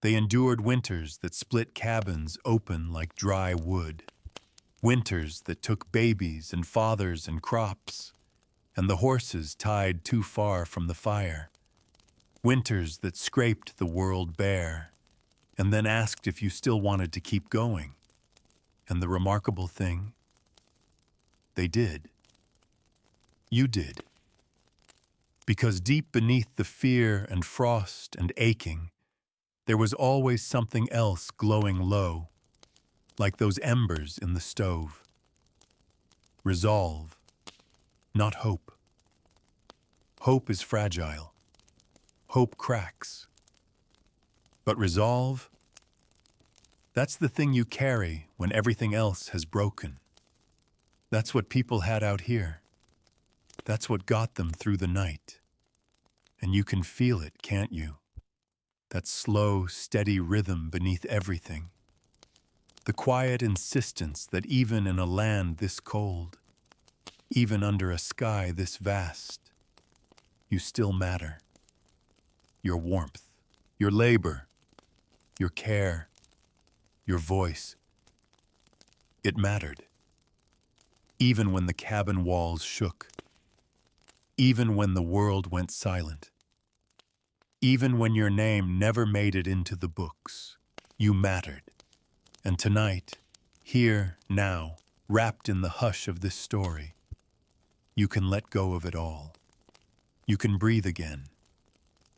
A: They endured winters that split cabins open like dry wood. Winters that took babies and fathers and crops, and the horses tied too far from the fire. Winters that scraped the world bare, and then asked if you still wanted to keep going. And the remarkable thing, they did. You did. Because deep beneath the fear and frost and aching, there was always something else glowing low, like those embers in the stove. Resolve, not hope. Hope is fragile. Hope cracks. But resolve, that's the thing you carry when everything else has broken. That's what people had out here. That's what got them through the night. And you can feel it, can't you? That slow, steady rhythm beneath everything. The quiet insistence that even in a land this cold, even under a sky this vast, you still matter. Your warmth, your labor, your care, your voice. It mattered. Even when the cabin walls shook. Even when the world went silent. Even when your name never made it into the books, you mattered. And tonight, here, now, wrapped in the hush of this story, you can let go of it all. You can breathe again.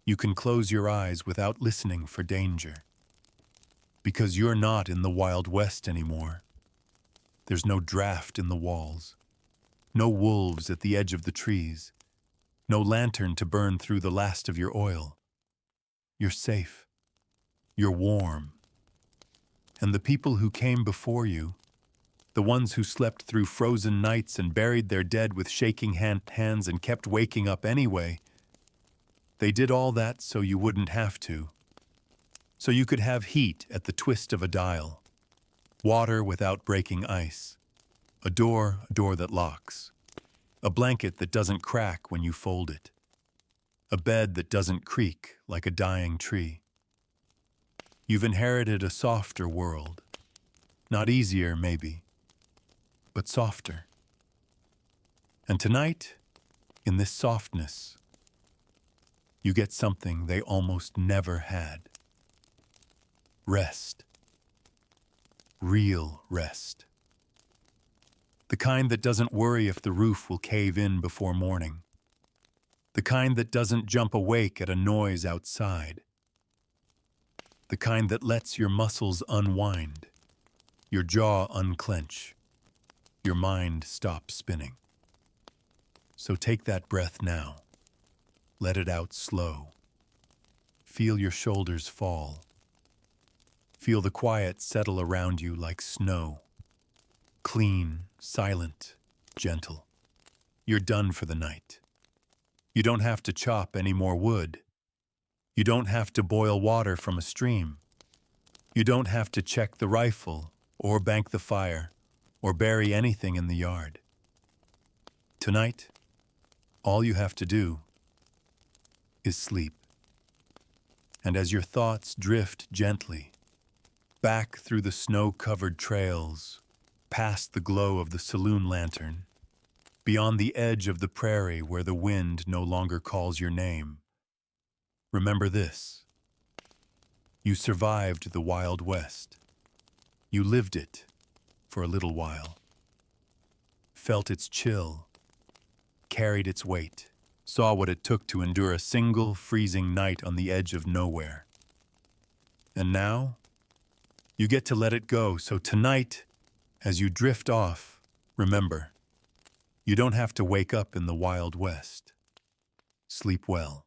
A: You can close your eyes without listening for danger. Because you're not in the Wild West anymore. There's no draft in the walls. No wolves at the edge of the trees. No lantern to burn through the last of your oil. You're safe. You're warm. And the people who came before you, the ones who slept through frozen nights and buried their dead with shaking hands and kept waking up anyway, they did all that so you wouldn't have to. So you could have heat at the twist of a dial, water without breaking ice, a door that locks, a blanket that doesn't crack when you fold it. a bed that doesn't creak like a dying tree. You've inherited a softer world. Not easier, maybe, but softer. And tonight, in this softness, you get something they almost never had. Rest. Real rest. The kind that doesn't worry if the roof will cave in before morning. The kind that doesn't jump awake at a noise outside. The kind that lets your muscles unwind, your jaw unclench, your mind stop spinning. So take that breath now. Let it out slow. Feel your shoulders fall. Feel the quiet settle around you like snow. Clean, silent, gentle. You're done for the night. You don't have to chop any more wood. You don't have to boil water from a stream. You don't have to check the rifle, or bank the fire, or bury anything in the yard. Tonight, all you have to do is sleep. And as your thoughts drift gently, back through the snow-covered trails, past the glow of the saloon lantern, beyond the edge of the prairie where the wind no longer calls your name, remember this. You survived the Wild West. You lived it for a little while. Felt its chill, carried its weight, saw what it took to endure a single freezing night on the edge of nowhere. And now, you get to let it go. So tonight, as you drift off, remember, you don't have to wake up in the Wild West. Sleep well.